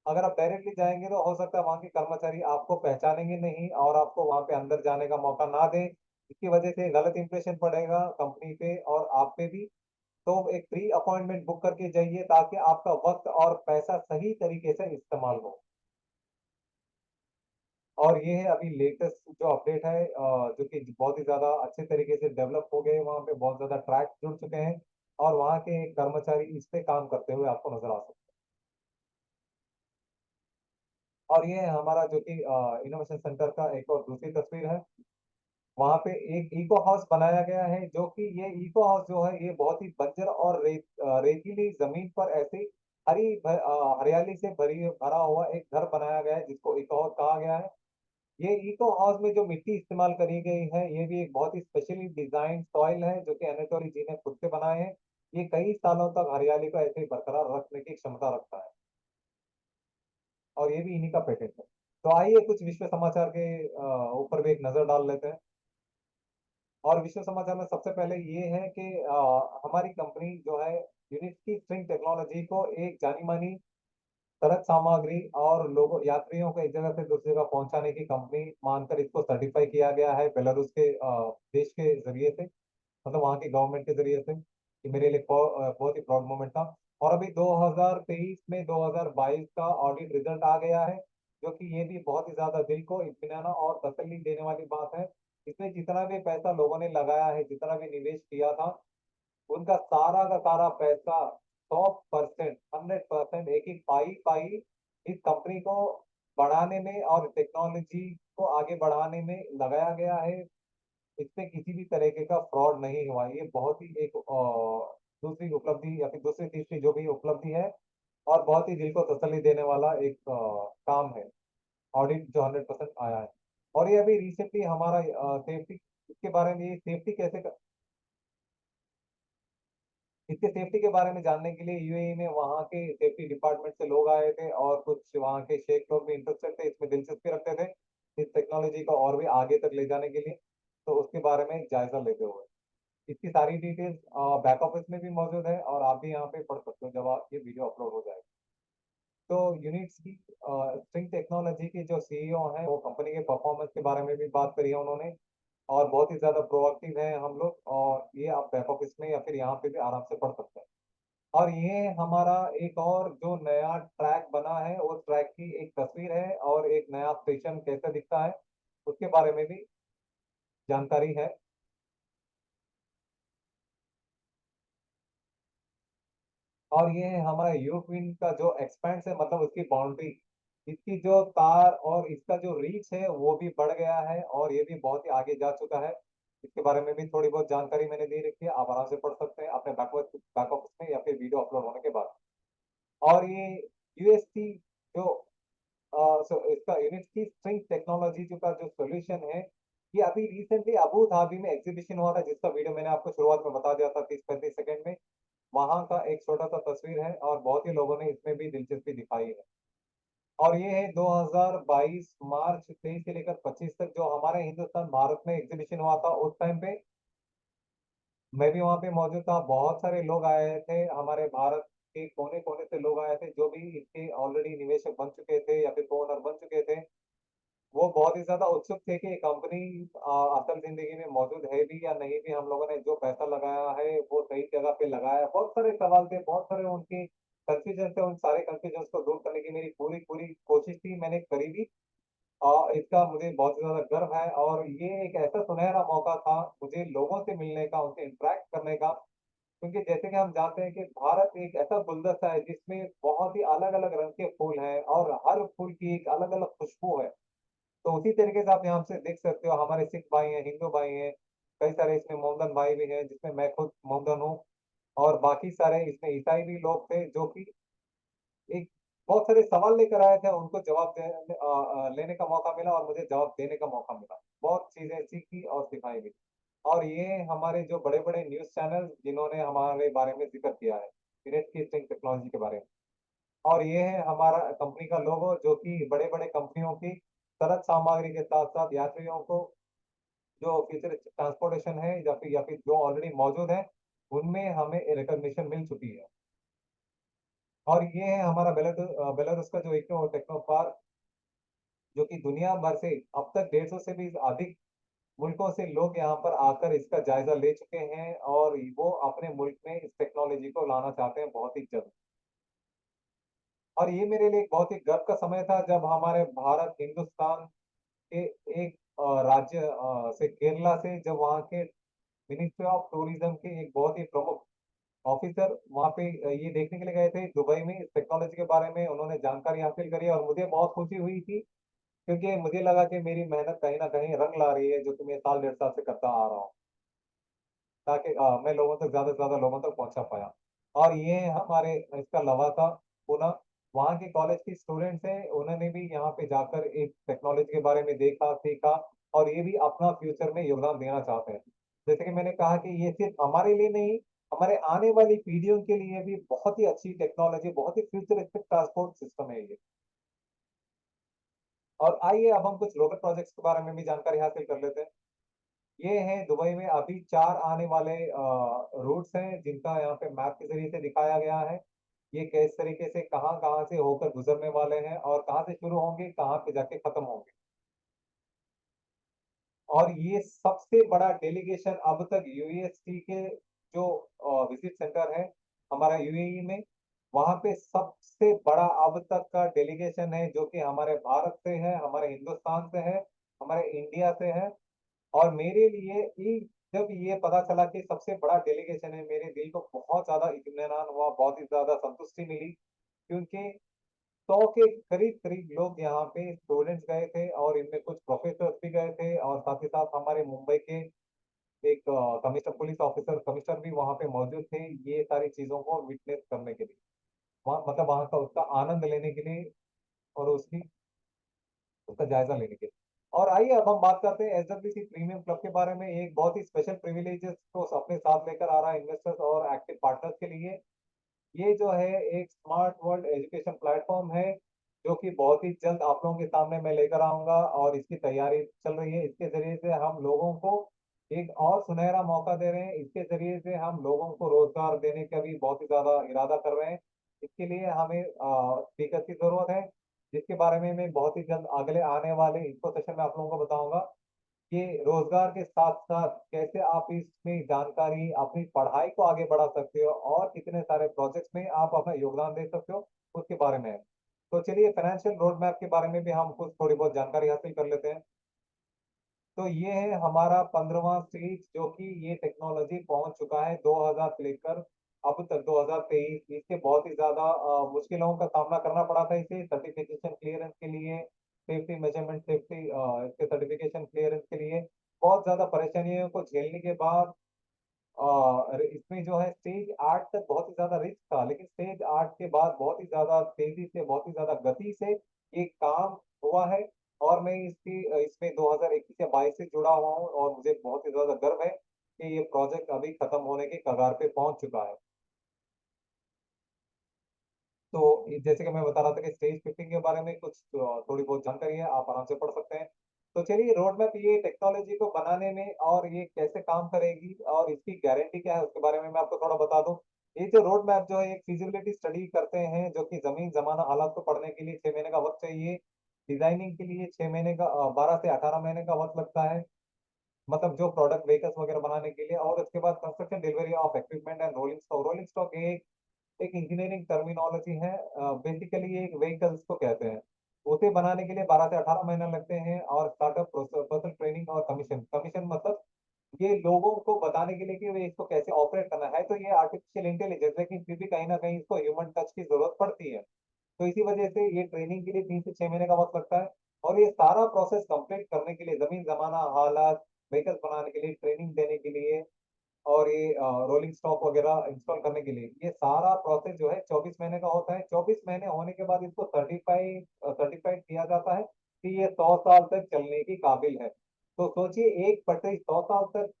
अगर आप डायरेक्टली जाएंगे तो हो सकता है वहां के कर्मचारी आपको पहचानेंगे नहीं और आपको वहां पे अंदर जाने का मौका ना दें। इसकी वजह से गलत इंप्रेशन पड़ेगा कंपनी पे और आप पे भी। तो एक प्री अपॉइंटमेंट बुक करके जाइए ताकि आपका वक्त और पैसा सही तरीके से इस्तेमाल हो। और ये है अभी लेटेस्ट जो अपडेट है, जो कि बहुत ही ज्यादा अच्छे तरीके से डेवलप हो गए, वहाँ पे बहुत ज्यादा ट्रैक जुड़ चुके हैं और वहाँ के कर्मचारी इस पे काम करते हुए आपको नजर आ सकते हैं। और ये है हमारा जो कि इनोवेशन सेंटर का एक और दूसरी तस्वीर है। वहां पे एक इको हाउस बनाया गया है, जो कि ये इको हाउस जो है ये बहुत ही बंजर और रेतीली जमीन पर ऐसे हरियाली से भरा हुआ एक घर बनाया गया है, जिसको इको हाउस कहा गया है। ये इको हाउस में जो मिट्टी इस्तेमाल करी गई है, ये भी एक बहुत ही स्पेशली डिजाइन सॉइल है जो कि एनाटोली जी ने खुद से बनाए हैं। ये कई सालों तक हरियाली को ऐसे ही बरकरार रखने की क्षमता रखता है। और ये भी इन्हीं का पेटेंट है। तो आइए कुछ विश्व समाचार के ऊपर भी एक नजर डाल लेते हैं। और विश्व समाचार में सबसे पहले ये है कि हमारी कंपनी जो है यूनिटी स्ट्रिंग टेक्नोलॉजी को एक जानी मानी सड़क सामग्री और लोगों यात्रियों को एक जगह से दूसरी जगह पहुंचाने की कंपनी मानकर इसको सर्टिफाई किया गया है बेलारूस के देश के जरिए से, मतलब वहाँ की गवर्नमेंट के जरिए से। कि मेरे लिए बहुत ही प्राउड मोमेंट था। और अभी 2023 में 2022 का ऑडिट रिजल्ट आ गया है, जो कि ये भी बहुत ही ज्यादा दिल को इत्मीनान और तसल्ली देने वाली बात है। इसमें जितना भी पैसा लोगों ने लगाया है, जितना भी निवेश किया था, उनका सारा का सारा पैसा 100%, 100% एक एक पाई पाई इस कंपनी को बढ़ाने में और टेक्नोलॉजी को आगे बढ़ाने में लगाया गया है। इसमें किसी भी तरीके का फ्रॉड नहीं हुआ। ये बहुत ही एक दूसरी उपलब्धि या फिर दूसरी तीसरी जो भी उपलब्धि है, और बहुत ही दिल को तसल्ली देने वाला एक काम है, ऑडिट जो 100% आया है। और ये अभी रिसेंटली हमारा सेफ्टी, इसके बारे में ये सेफ्टी कैसे इसके सेफ्टी के बारे में जानने के लिए यूएई में वहाँ के सेफ्टी डिपार्टमेंट से लोग आए थे और कुछ वहाँ के शेख लोग भी इंटरेस्टेड थे, इसमें दिलचस्पी रखते थे इस टेक्नोलॉजी को और भी आगे तक ले जाने के लिए। तो उसके बारे में जायजा लेते हुए इसकी सारी डिटेल्स बैक ऑफिस में भी मौजूद है और आप भी यहाँ पे पढ़ सकते हो जब आप ये वीडियो अपलोड हो जाएगा। तो यूनिट्स की स्ट्रिंग टेक्नोलॉजी के जो सीईओ हैं वो कंपनी के परफॉर्मेंस के बारे में भी बात करी है उन्होंने, और बहुत ही ज्यादा प्रोएक्टिव हैं हम लोग, और ये आप बैक ऑफिस में या फिर यहाँ पे भी आराम से पढ़ सकते हैं। और ये हमारा एक और जो नया ट्रैक बना है उस ट्रैक की एक तस्वीर है और एक नया स्टेशन कैसे दिखता है उसके बारे में भी जानकारी है। और ये हमारा यूक्विन का जो एक्सपेंस है, मतलब उसकी बाउंड्री, इसकी जो तार और इसका जो रीच है वो भी बढ़ गया है और ये भी बहुत ही आगे जा चुका है। इसके बारे में भी थोड़ी बहुत जानकारी मैंने दे रखी है, आप आराम से पढ़ सकते हैं अपने बैक ऑफिस में या फिर वीडियो अपलोड होने के बाद। और ये यूएसटी जो इसका यूनिट की स्ट्रिंग टेक्नोलॉजी जो का जो सोल्यूशन है, ये अभी रिसेंटली अबू धाबी में एग्जीबिशन हुआ था जिसका वीडियो मैंने आपको शुरुआत में बता दिया था 30-35 सेकंड में। वहां का एक छोटा सा तस्वीर है और बहुत ही लोगों ने इसमें भी दिलचस्पी दिखाई है। और ये है 2022 मार्च 23 से लेकर 25 तक जो हमारे हिंदुस्तान भारत में एग्जीबिशन हुआ था उस टाइम पे मैं भी वहां पे मौजूद था। बहुत सारे लोग आए थे, हमारे भारत के कोने कोने से लोग आए थे जो भी इसके ऑलरेडी निवेशक बन चुके थे या फिर ओनर बन चुके थे। वो बहुत ही ज्यादा उत्सुक थे कि कंपनी असल जिंदगी में मौजूद है भी या नहीं भी, हम लोगों ने जो पैसा लगाया है वो सही जगह पे लगाया। बहुत सारे सवाल थे, बहुत सारे उनके कंफ्यूजन थे, उन सारे कंफ्यूजन को दूर करने की मेरी पूरी पूरी कोशिश थी, मैंने करी भी। इसका मुझे बहुत ज्यादा गर्व है और ये एक ऐसा सुनहरा मौका था मुझे लोगों से मिलने का, उनसे इंटरेक्ट करने का। क्योंकि जैसे कि हम जानते हैं कि भारत एक ऐसा गुलदस्ता है जिसमें बहुत ही अलग अलग रंग के फूल हैं और हर फूल की एक अलग अलग खुशबू है। तो उसी तरीके से आप यहाँ से देख सकते हो हमारे सिख भाई हैं, हिंदू भाई हैं, कई सारे इसमें मोमदन भाई भी हैं जिसमें मैं खुद मोमदन हूँ, और बाकी सारे इसमें ईसाई भी लोग थे जो कि एक बहुत सारे सवाल लेकर आए थे, उनको लेने का मौका मिला और मुझे जवाब देने का मौका मिला। बहुत चीजें सीखी और सिखाई भी। और ये हमारे जो बड़े बड़े न्यूज चैनल जिन्होंने हमारे बारे में जिक्र किया है इंटरनेट की स्ट्रिंग टेक्नोलॉजी के बारे में। और ये है हमारा कंपनी का लोगो जो कि बड़े बड़े कंपनियों की सरल सामग्री के साथ साथ यात्रियों को जो फ्यूचर ट्रांसपोर्टेशन है या फिर जो ऑलरेडी मौजूद है उनमें हमें रिकॉग्निशन मिल चुकी है। और ये है हमारा बेलारूस का जो एक टेक्नो पार्क जो कि दुनिया भर से अब तक 150 से भी अधिक मुल्कों से लोग यहाँ पर आकर इसका जायजा ले चुके हैं और वो अपने मुल्क में इस टेक्नोलॉजी को लाना चाहते हैं बहुत ही जल्द। और ये मेरे लिए एक बहुत ही गर्व का समय था जब हमारे भारत हिंदुस्तान के एक राज्य से केरला से जब वहाँ के मिनिस्ट्री ऑफ टूरिज्म के एक बहुत ही प्रमुख ऑफिसर वहाँ पे ये देखने के लिए गए थे दुबई में, इस टेक्नोलॉजी के बारे में उन्होंने जानकारी हासिल करी और मुझे बहुत खुशी हुई थी क्योंकि मुझे लगा कि मेरी मेहनत कहीं ना कहीं रंग ला रही है जो कि मैं साल 1.5 साल से करता आ रहा हूँ, ताकि मैं लोगों तक ज्यादा से ज्यादा लोगों तक पहुंचा पाया। और ये हमारे इसका लवासा पुनः वहाँ के कॉलेज की स्टूडेंट्स हैं, उन्होंने भी यहाँ पे जाकर एक टेक्नोलॉजी के बारे में देखा सीखा और ये भी अपना फ्यूचर में योगदान देना चाहते हैं। जैसे कि मैंने कहा कि ये सिर्फ हमारे लिए नहीं, हमारे आने वाली पीढ़ियों के लिए भी बहुत ही अच्छी टेक्नोलॉजी, बहुत ही फ्यूचरिस्टिक ट्रांसपोर्ट सिस्टम है ये। और आइए अब हम कुछ लोकल प्रोजेक्ट्स के बारे में भी जानकारी हासिल कर लेते हैं। ये है दुबई में अभी 4 आने वाले रूट्स हैं जिनका यहाँ पे मैप के जरिए से दिखाया गया है। ये किस तरीके से कहाँ कहाँ से होकर गुजरने वाले हैं और कहाँ से शुरू होंगे कहाँ पे जाके खत्म होंगे। और ये सबसे बड़ा डेलीगेशन अब तक यूएसटी के जो विजिट सेंटर है हमारा यूएई में, वहां पे सबसे बड़ा अब तक का डेलीगेशन है जो कि हमारे भारत से है, हमारे हिंदुस्तान से है, हमारे इंडिया से है। और मेरे लिए जब ये पता चला कि सबसे बड़ा डेलीगेशन है, मेरे दिल को बहुत ज्यादा इत्मीनान हुआ, बहुत ही ज्यादा संतुष्टि मिली क्योंकि 100 के करीब करीब लोग यहाँ पे स्टूडेंट्स गए थे और इनमें कुछ प्रोफेसर भी गए थे और साथ ही साथ हमारे मुंबई के एक कमिश्नर पुलिस ऑफिसर कमिश्नर भी वहाँ पे मौजूद थे ये सारी चीजों को विटनेस करने के लिए, वहाँ मतलब वहाँ का उसका आनंद लेने के लिए और उसका जायजा लेने के लिए। और आइए अब हम बात करते हैं एसडब्ल्यूसी प्रीमियम क्लब के बारे में। एक बहुत ही स्पेशल प्रिविलेजेस को अपने साथ लेकर आ रहा है इन्वेस्टर्स और एक्टिव पार्टनर्स के लिए। ये जो है एक स्मार्ट वर्ल्ड एजुकेशन प्लेटफॉर्म है, जो कि बहुत ही जल्द आप लोगों के सामने मैं लेकर आऊंगा और इसकी तैयारी चल रही है। इसके जरिए से हम लोगों को एक और सुनहरा मौका दे रहे हैं। इसके जरिए से हम लोगों को रोजगार देने का भी बहुत ही ज्यादा इरादा कर रहे हैं। इसके लिए हमें स्पीकर की जरूरत है, जिसके बारे में मैं बहुत ही जल्द अगले आने वाले इंफो सेशन में आप लोगों को बताऊंगा कि रोजगार के साथ साथ कैसे आप इसमें जानकारी अपनी पढ़ाई को आगे बढ़ा सकते हो और कितने सारे प्रोजेक्ट्स में आप अपना योगदान दे सकते हो, उसके बारे में है। तो चलिए फाइनेंशियल रोड मैप के बारे में भी हम कुछ थोड़ी बहुत जानकारी हासिल कर लेते हैं। तो ये है हमारा 15वां स्टेज, जो कि ये टेक्नोलॉजी पहुंच चुका है 2000 से लेकर अब तक 2023। इसके बहुत ही ज्यादा मुश्किलों का सामना करना पड़ा था इसे सर्टिफिकेशन क्लियरेंस के लिए, सेफ्टी मेजरमेंट सेफ्टी इसके सर्टिफिकेशन क्लियरेंस के लिए बहुत ज्यादा परेशानियों को झेलने के बाद इसमें जो है स्टेज 8 तक बहुत ही ज्यादा रिस्क था, लेकिन स्टेज 8 के बाद बहुत ही ज्यादा तेजी से, बहुत ही ज्यादा गति से ये काम हुआ है। और मैं इसकी इसमें 2021 या 22 से जुड़ा हुआ हूँ और मुझे बहुत ही ज्यादा गर्व है कि ये प्रोजेक्ट अभी खत्म होने की कगार पे पहुंच चुका है। तो जैसे कि मैं बता रहा था कि स्टेज शिफ्टिंग के बारे में कुछ थोड़ी बहुत जानकारी है, आप आराम से पढ़ सकते हैं। तो चलिए रोड मैप ये टेक्नोलॉजी को बनाने में और ये कैसे काम करेगी और इसकी गारंटी क्या है उसके बारे में मैं आपको थोड़ा बता दूं। ये जो रोड मैप जो है एक फिजिबिलिटी स्टडी करते हैं, जो कि जमीन जमाना हालात को पढ़ने के लिए 6 महीने का वक्त चाहिए। डिजाइनिंग के लिए 6 महीने का 12 से 18 महीने का वक्त लगता है, मतलब जो प्रोडक्ट व्हीकल्स वगैरह बनाने के लिए। और उसके बाद construction delivery of equipment and rolling stock. Rolling stock एक इंजीनियरिंग टर्मिनोलॉजी है, बेसिकली ये एक व्हीकल्स को कहते हैं। उसे बनाने के लिए 12 से 18 महीने लगते हैं। और स्टार्टअप पर्सन ट्रेनिंग और कमीशन, कमीशन मतलब ये लोगों को बताने के लिए कि वे इसको कैसे ऑपरेट करना है। तो ये आर्टिफिशियल इंटेलिजेंस, लेकिन फिर भी कहीं ना कहीं इसको ह्यूमन टच की जरूरत पड़ती है। तो इसी वजह से ये ट्रेनिंग के लिए 3 से 6 महीने का वक्त लगता है। और ये सारा प्रोसेस कंप्लीट करने के लिए, जमीन जमाना हालात व्हीकल्स बनाने के लिए, ट्रेनिंग देने के लिए और ये रोलिंग स्टॉक वगैरह इंस्टॉल करने के लिए, ये सारा प्रोसेस जो है 24 महीने का होता है। 24 महीने होने के बाद इसको सर्टिफाइड किया जाता है कि ये 100 साल तक चलने की काबिल है। तो सोचिए एक पटरी 100 साल तक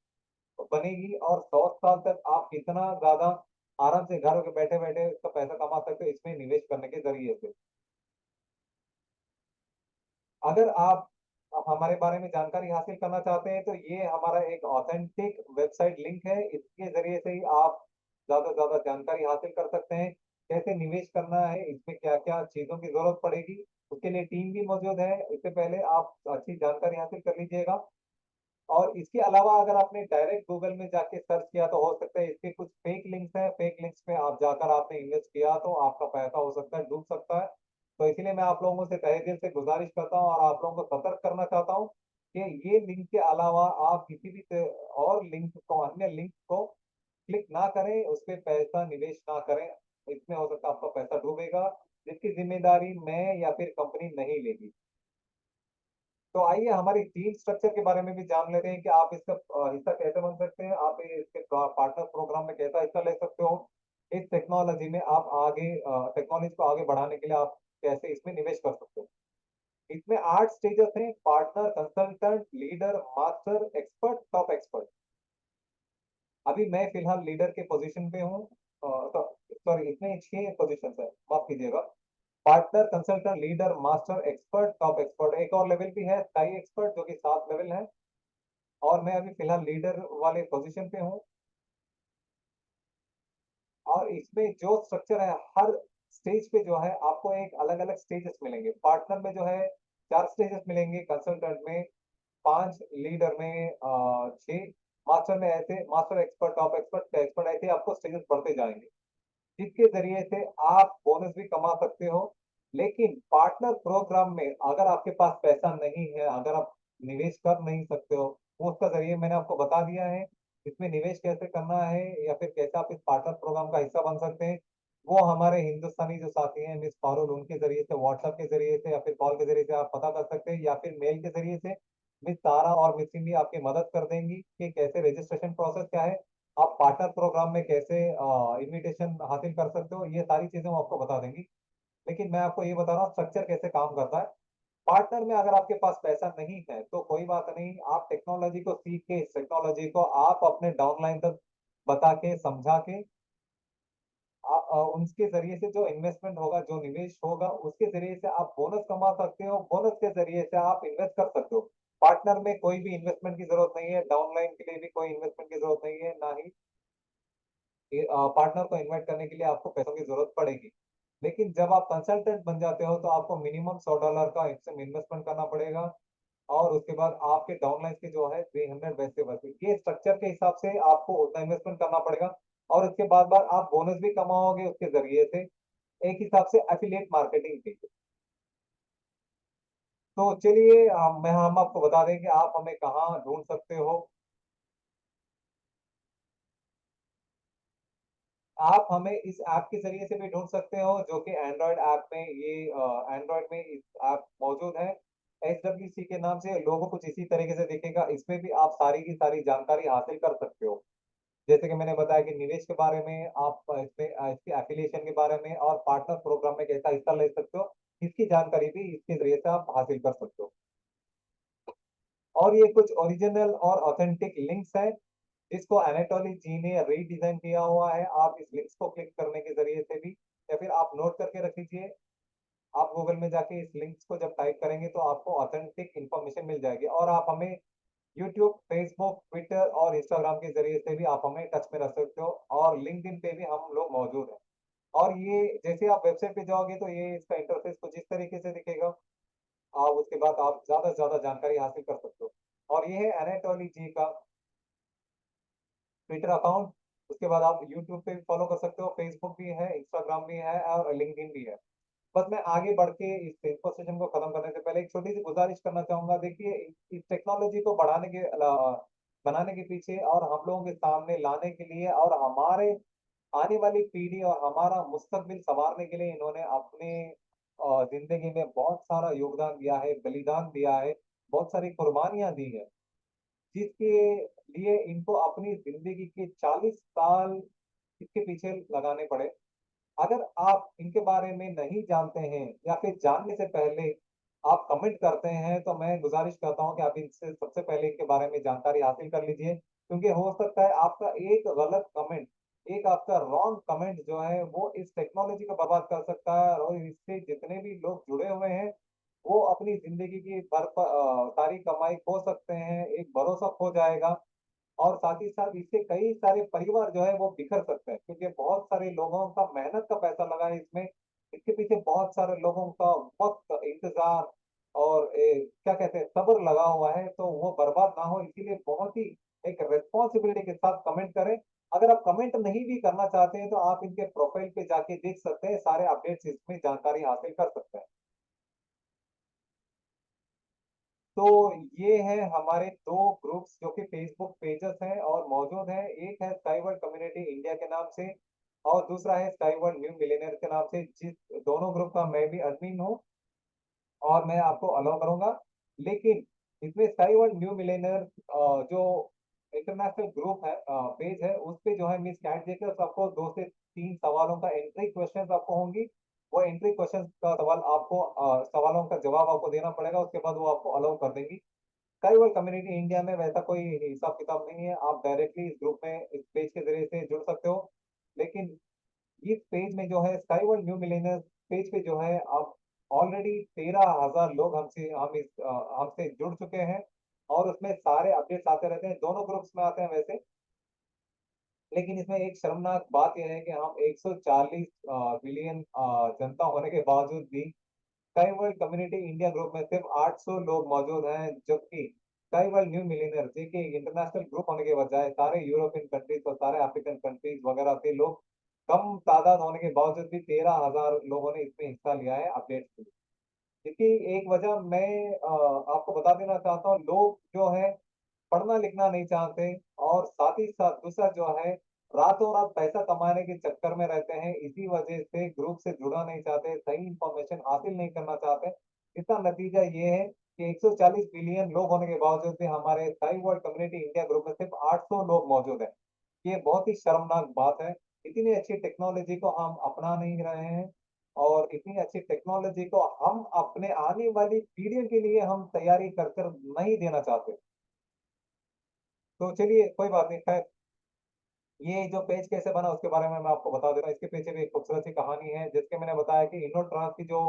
बनेगी और 100 साल तक आप कितना ज्यादा आराम से घर के बैठे बैठे इसका पैसा कमा सकते हो इसमें निवेश करने के जरिए से। अगर आप हमारे बारे में जानकारी हासिल करना चाहते हैं तो ये हमारा एक ऑथेंटिक वेबसाइट लिंक है। इसके जरिए से ही आप ज्यादा से ज्यादा जानकारी हासिल कर सकते हैं। कैसे निवेश करना है, इसमें क्या क्या चीजों की जरूरत पड़ेगी, उसके लिए टीम भी मौजूद है। इससे पहले आप अच्छी जानकारी हासिल कर लीजिएगा। और इसके अलावा अगर आपने डायरेक्ट गूगल में जाके सर्च किया तो हो सकता है इसके कुछ फेक लिंक्स हैं, फेक लिंक्स पे आप जाकर आपने इन्वेस्ट किया तो आपका पैसा हो सकता है डूब सकता है। तो इसीलिए मैं आप लोगों से तहे दिल से गुजारिश करता हूँ और आप लोगों को सतर्क करना चाहता हूँ कि ये लिंक के अलावा आप किसी भी और लिंक को, अन्य लिंक को क्लिक ना करें, उस पर पैसा निवेश ना करें। इसमें हो सकता है आपका पैसा डूबेगा, जिसकी जिम्मेदारी मैं या फिर कंपनी नहीं लेगी। तो आइए हमारी टीम स्ट्रक्चर के बारे में भी जान लेते हैं कि आप इसका हिस्सा कैसे बन सकते हैं, आप इसके पार्टनर प्रोग्राम में कैसा हिस्सा ले सकते हो। इस टेक्नोलॉजी में आप आगे टेक्नोलॉजी को आगे बढ़ाने के लिए आप कैसे इसमें निवेश कर सकते हो। इसमें 8 स्टेजेस हैं: partner, consultant, leader, master, expert, top expert. अभी मैं फिलहाल लीडर के पोजीशन पे हूँ। सॉरी, इसमें 6 पोजीशन है, माफ कीजिएगा। Partner, consultant, leader, master, expert, top expert. एक और लेवल भी है स्काई एक्सपर्ट, जो कि 7 लेवल है। और मैं अभी फिलहाल लीडर वाले पोजीशन पे हूँ। और इसमें जो स्ट्रक्चर है, हर स्टेज पे जो है आपको एक अलग अलग स्टेजेस मिलेंगे। पार्टनर में जो है 4 स्टेजेस मिलेंगे, कंसल्टेंट में 5, लीडर में 6, मास्टर में ऐसे, master, expert, top expert, expert, ऐसे आपको स्टेजेस बढ़ते जाएंगे, जिसके जरिए से आप बोनस भी कमा सकते हो। लेकिन पार्टनर प्रोग्राम में अगर आपके पास पैसा नहीं है, अगर आप निवेश कर नहीं सकते हो, वो उसका जरिए मैंने आपको बता दिया है। इसमें निवेश कैसे करना है या फिर कैसे आप इस पार्टनर प्रोग्राम का हिस्सा बन सकते हैं, वो हमारे हिंदुस्तानी जो साथी हैं मिस पारुल, उनके जरिए से, व्हाट्सएप के जरिए से या फिर कॉल के जरिए से आप पता कर सकते हैं, या फिर मेल के जरिए से मिस तारा और मिस इंडी आपकी मदद कर देंगी कि कैसे रजिस्ट्रेशन प्रोसेस क्या है, आप पार्टनर प्रोग्राम में कैसे इनविटेशन हासिल कर सकते हो, ये सारी चीजें वो आपको बता देंगी। लेकिन मैं आपको ये बता रहा हूँ स्ट्रक्चर कैसे काम करता है। पार्टनर में अगर आपके पास पैसा नहीं है तो कोई बात नहीं, आप टेक्नोलॉजी को सीख के, इस टेक्नोलॉजी को आप अपने डाउनलाइन तक बता के, समझा के, उनके जरिए से जो इन्वेस्टमेंट होगा, जो निवेश होगा, उसके जरिए से आप बोनस कमा सकते हो, बोनस के जरिए से आप इन्वेस्ट कर सकते हो। पार्टनर में कोई भी इन्वेस्टमेंट की जरूरत नहीं है, डाउनलाइन के लिए भी कोई इन्वेस्टमेंट की जरूरत नहीं है, ना ही पार्टनर को इन्वाइट करने के लिए आपको पैसों की जरूरत पड़ेगी। लेकिन जब आप कंसल्टेंट बन जाते हो तो आपको मिनिमम $100 का इन्वेस्टमेंट करना पड़ेगा, और उसके बाद आपके डाउनलाइन के जो है 300 वैसे वैसे ये स्ट्रक्चर के हिसाब से आपको उतना इन्वेस्टमेंट करना पड़ेगा। और उसके बाद बाद आप बोनस भी कमाओगे उसके जरिए से, एक हिसाब से एफिलिएट मार्केटिंग भी। तो चलिए हम आपको बता दें कि आप हमें कहाँ ढूंढ सकते हो। आप हमें इस ऐप के जरिए से भी ढूंढ सकते हो, जो कि एंड्रॉयड ऐप में, ये एंड्रॉयड में इस ऐप मौजूद है। HWC के नाम से लोगो कुछ इसी तरीके से दिखेगा, इसमें भी आप सारी की सारी जानकारी हासिल कर सकते हो। जैसे कि मैंने बताया कि निवेश के बारे में, आप इसमें इसके एफिलिएशन के बारे में, और पार्टनर प्रोग्राम में कैसा हिस्सा ले सकते हो, इसकी जानकारी भी इसके जरिए से आप हासिल कर सकते हो। और ये कुछ ओरिजिनल और ऑथेंटिक लिंक्स हैं, जिसको एनाटोली जी ने रीडिजाइन किया हुआ है। आप इस लिंक्स को क्लिक करने के जरिए से भी, या फिर आप नोट करके रख लीजिए, आप गूगल में जाके इस लिंक्स को जब टाइप करेंगे तो आपको ऑथेंटिक इन्फॉर्मेशन मिल जाएगी। और आप हमें यूट्यूब, फेसबुक, ट्विटर और इंस्टाग्राम के जरिए से भी आप हमें टच में रख सकते हो, और लिंक्डइन पे भी हम लोग मौजूद हैं। और ये जैसे आप वेबसाइट पे जाओगे तो ये इसका इंटरफेस कुछ इस तरीके से दिखेगा। आप उसके बाद आप ज्यादा से ज्यादा जानकारी हासिल कर सकते हो। और ये है एनाटोली जी का ट्विटर अकाउंट। उसके बाद आप यूट्यूब पे भी फॉलो कर सकते हो, फेसबुक भी है, इंस्टाग्राम भी है, और लिंक्डइन भी है। बस मैं आगे बढ़ के इस इंफो सेशन को खत्म करने से पहले एक छोटी सी गुजारिश करना चाहूंगा। देखिए, इस टेक्नोलॉजी को बनाने के पीछे, और हम लोगों के सामने लाने के लिए, और हमारे आने वाली पीढ़ी और हमारा मुस्तकबिल संवारने के लिए इन्होंने अपने जिंदगी में बहुत सारा योगदान दिया है, बलिदान दिया है, बहुत सारी कुर्बानियां दी है, जिसके लिए इनको अपनी जिंदगी के 40 साल इसके पीछे लगाने पड़े। अगर आप इनके बारे में नहीं जानते हैं, या फिर जानने से पहले आप कमेंट करते हैं, तो मैं गुजारिश करता हूं कि आप इनसे सबसे पहले इनके बारे में जानकारी हासिल कर लीजिए। क्योंकि हो सकता है आपका एक गलत कमेंट, एक आपका रॉन्ग कमेंट जो है वो इस टेक्नोलॉजी को बर्बाद कर सकता है, और इससे जितने भी लोग जुड़े हुए हैं वो अपनी जिंदगी की सारी कमाई खो सकते हैं, एक भरोसा खो जाएगा। और साथ ही साथ इससे कई सारे परिवार जो है वो बिखर सकते हैं, क्योंकि बहुत सारे लोगों का मेहनत का पैसा लगा है इसमें। इसके पीछे बहुत सारे लोगों का वक्त, इंतजार, और क्या कहते हैं, सब्र लगा हुआ है, तो वो बर्बाद ना हो, इसीलिए बहुत ही एक रिस्पॉन्सिबिलिटी के साथ कमेंट करें। अगर आप कमेंट नहीं भी करना चाहते हैं तो आप इनके प्रोफाइल पे जाके देख सकते हैं, सारे अपडेट्स इसमें जानकारी हासिल कर सकते हैं। तो ये है हमारे दो ग्रुप्स जो कि फेसबुक पेजेस हैं और मौजूद हैं। एक है स्काई वर्ल्ड कम्युनिटी इंडिया के नाम से, और दूसरा है स्काई वर्ल्ड न्यू मिलेनियर के नाम से, जिस दोनों ग्रुप का मैं भी एडमिन हूँ, और मैं आपको अलाउ करूंगा। लेकिन इसमें स्काई वर्ल्ड न्यू मिलेनियर जो इंटरनेशनल ग्रुप है, पेज है, उस पे जो है मिस कैट जेकर आपको 2 से 3 सवालों का एंट्री क्वेश्चन आपको होंगी। वो एंट्री क्वेश्चन का सवाल आपको, सवालों का जवाब आपको देना पड़ेगा, उसके बाद वो आपको अलाउ कर देंगी। स्काई वर्ल्ड कम्युनिटी इंडिया में वैसा कोई हिसाब किताब नहीं है, आप डायरेक्टली इस ग्रुप में, इस पेज के जरिए से जुड़ सकते हो। लेकिन इस पेज में जो है sky world new millionaires page पे जो है, आप ऑलरेडी 13,000 लोग हमसे जुड़ चुके हैं, और उसमें सारे अपडेट्स आते रहते हैं, दोनों ग्रुप्स में आते हैं वैसे। लेकिन इसमें एक शर्मनाक बात यह है कि हम 140 बिलियन जनता होने के बावजूद भी sky world community India group में सिर्फ 800 लोग मौजूद हैं, जबकि स्काई वर्ल्ड न्यू मिलियनर जी के इंटरनेशनल ग्रुप होने के बजाय सारे यूरोपियन कंट्रीज और सारे अफ्रीकन कंट्रीज वगैरह से लोग, कम तादाद होने के बावजूद भी 13,000 लोगों ने इसमें हिस्सा लिया है अपडेट्स के लिए। इसकी एक वजह मैं आपको बता देना चाहता हूँ, लोग जो है पढ़ना लिखना नहीं चाहते, और साथ ही साथ दूसरा जो है, रातों रात पैसा कमाने के चक्कर में रहते हैं, इसी वजह से ग्रुप से जुड़ना नहीं चाहते, सही इंफॉर्मेशन हासिल नहीं करना चाहते। इसका नतीजा ये है कि 140 बिलियन लोग होने के बावजूद भी हमारे sky world community India group में सिर्फ 800 लोग मौजूद हैं। ये बहुत ही शर्मनाक बात है। इतनी अच्छी टेक्नोलॉजी को हम अपना नहीं रहे हैं, और इतनी अच्छी टेक्नोलॉजी को हम अपने आने वाली पीढ़ियों के लिए हम तैयारी कर कर नहीं देना चाहते। तो चलिए कोई बात नहीं, खैर ये जो पेज कैसे बना उसके बारे में मैं आपको बता देता हूँ। इसके पीछे भी एक खूबसूरत सी कहानी है, जिसके मैंने बताया कि इनोट्रांस की जो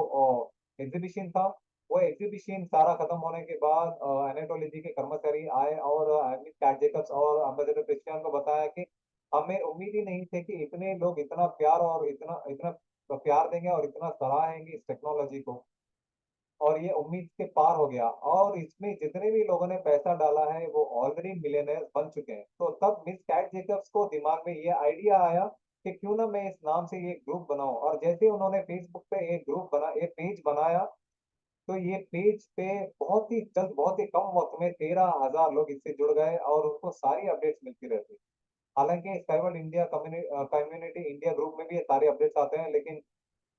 एग्जीबिशन था, वो एग्जीबिशन सारा खत्म होने के बाद एनाटोली के कर्मचारी आए और कैट जेकब्स और अम्बेसडर क्रिश्चियन को बताया कि हमें उम्मीद ही नहीं थी कि इतने लोग इतना प्यार और इतना इतना प्यार देंगे और इतना सराहेंगे इस टेक्नोलॉजी को। और ये उम्मीद के पार हो गया, और इसमें जितने भी लोगों ने पैसा डाला है वो ऑलरेडी मिलियनर बन चुके हैं। तो तब मिस कैट जेकब्स को दिमाग में ये आइडिया आया कि क्यों ना मैं इस नाम से ये ग्रुप बनाऊं, और जैसे ही उन्होंने फेसबुक पे एक ग्रुप बना एक पेज बनाया, तो ये पेज पे बहुत ही जल्द बहुत ही कम वक्त में 13,000 लोग इससे जुड़ गए और उनको सारी अपडेट्स मिलती रहती। हालांकि स्काईवर्ल्ड इंडिया कम्युनिटी इंडिया ग्रुप में भी ये सारे अपडेट्स आते हैं, लेकिन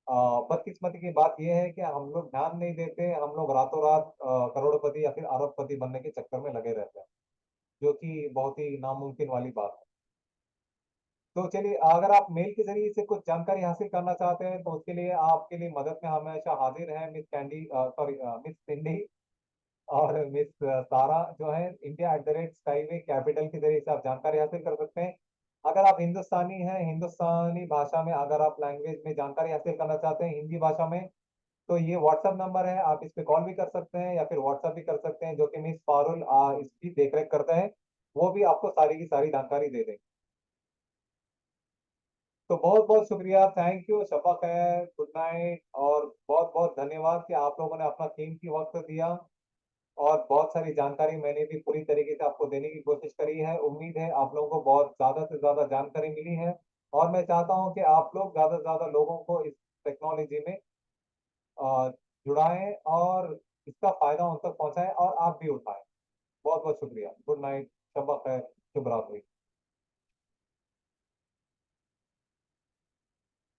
अ, बदकिस्मती की बात ये है कि हम लोग ध्यान नहीं देते, हम लोग रातों रात करोड़पति या फिर अरबपति बनने के चक्कर में लगे रहते हैं, जो कि बहुत ही नामुमकिन वाली बात है। तो चलिए, अगर आप मेल के जरिए से कुछ जानकारी हासिल करना चाहते हैं तो उसके लिए आपके लिए मदद में हमेशा हाजिर है मिस कैंडी, सॉरी मिस सिंडी और मिस सारा जो है। India@Skyway कैपिटल के जरिए से आप जानकारी हासिल कर सकते हैं। अगर आप हिंदुस्तानी हैं, हिंदुस्तानी भाषा में अगर आप लैंग्वेज में जानकारी हासिल करना चाहते हैं हिंदी भाषा में, तो ये व्हाट्सएप नंबर है, आप इस पे कॉल भी कर सकते हैं या फिर व्हाट्सएप भी कर सकते हैं, जो कि मिस पारुल इसकी देखरेख करते हैं। वो भी आपको सारी की सारी जानकारी दे देंगे। तो बहुत बहुत शुक्रिया, थैंक यू, शपा खैर, गुड नाइट, और बहुत बहुत धन्यवाद कि आप लोगों ने अपना कीमती वक्त दिया। और बहुत सारी जानकारी मैंने भी पूरी तरीके से आपको देने की कोशिश करी है। उम्मीद है आप लोगों को बहुत ज़्यादा से ज़्यादा जानकारी मिली है, और मैं चाहता हूँ कि आप लोग ज़्यादा से ज़्यादा लोगों को इस टेक्नोलॉजी में अ, जुड़ाएं और इसका फ़ायदा उन तक पहुँचाएं और आप भी उठाएं। बहुत बहुत शुक्रिया, गुड नाइट, शब बख़ैर, शुभ रात्रि।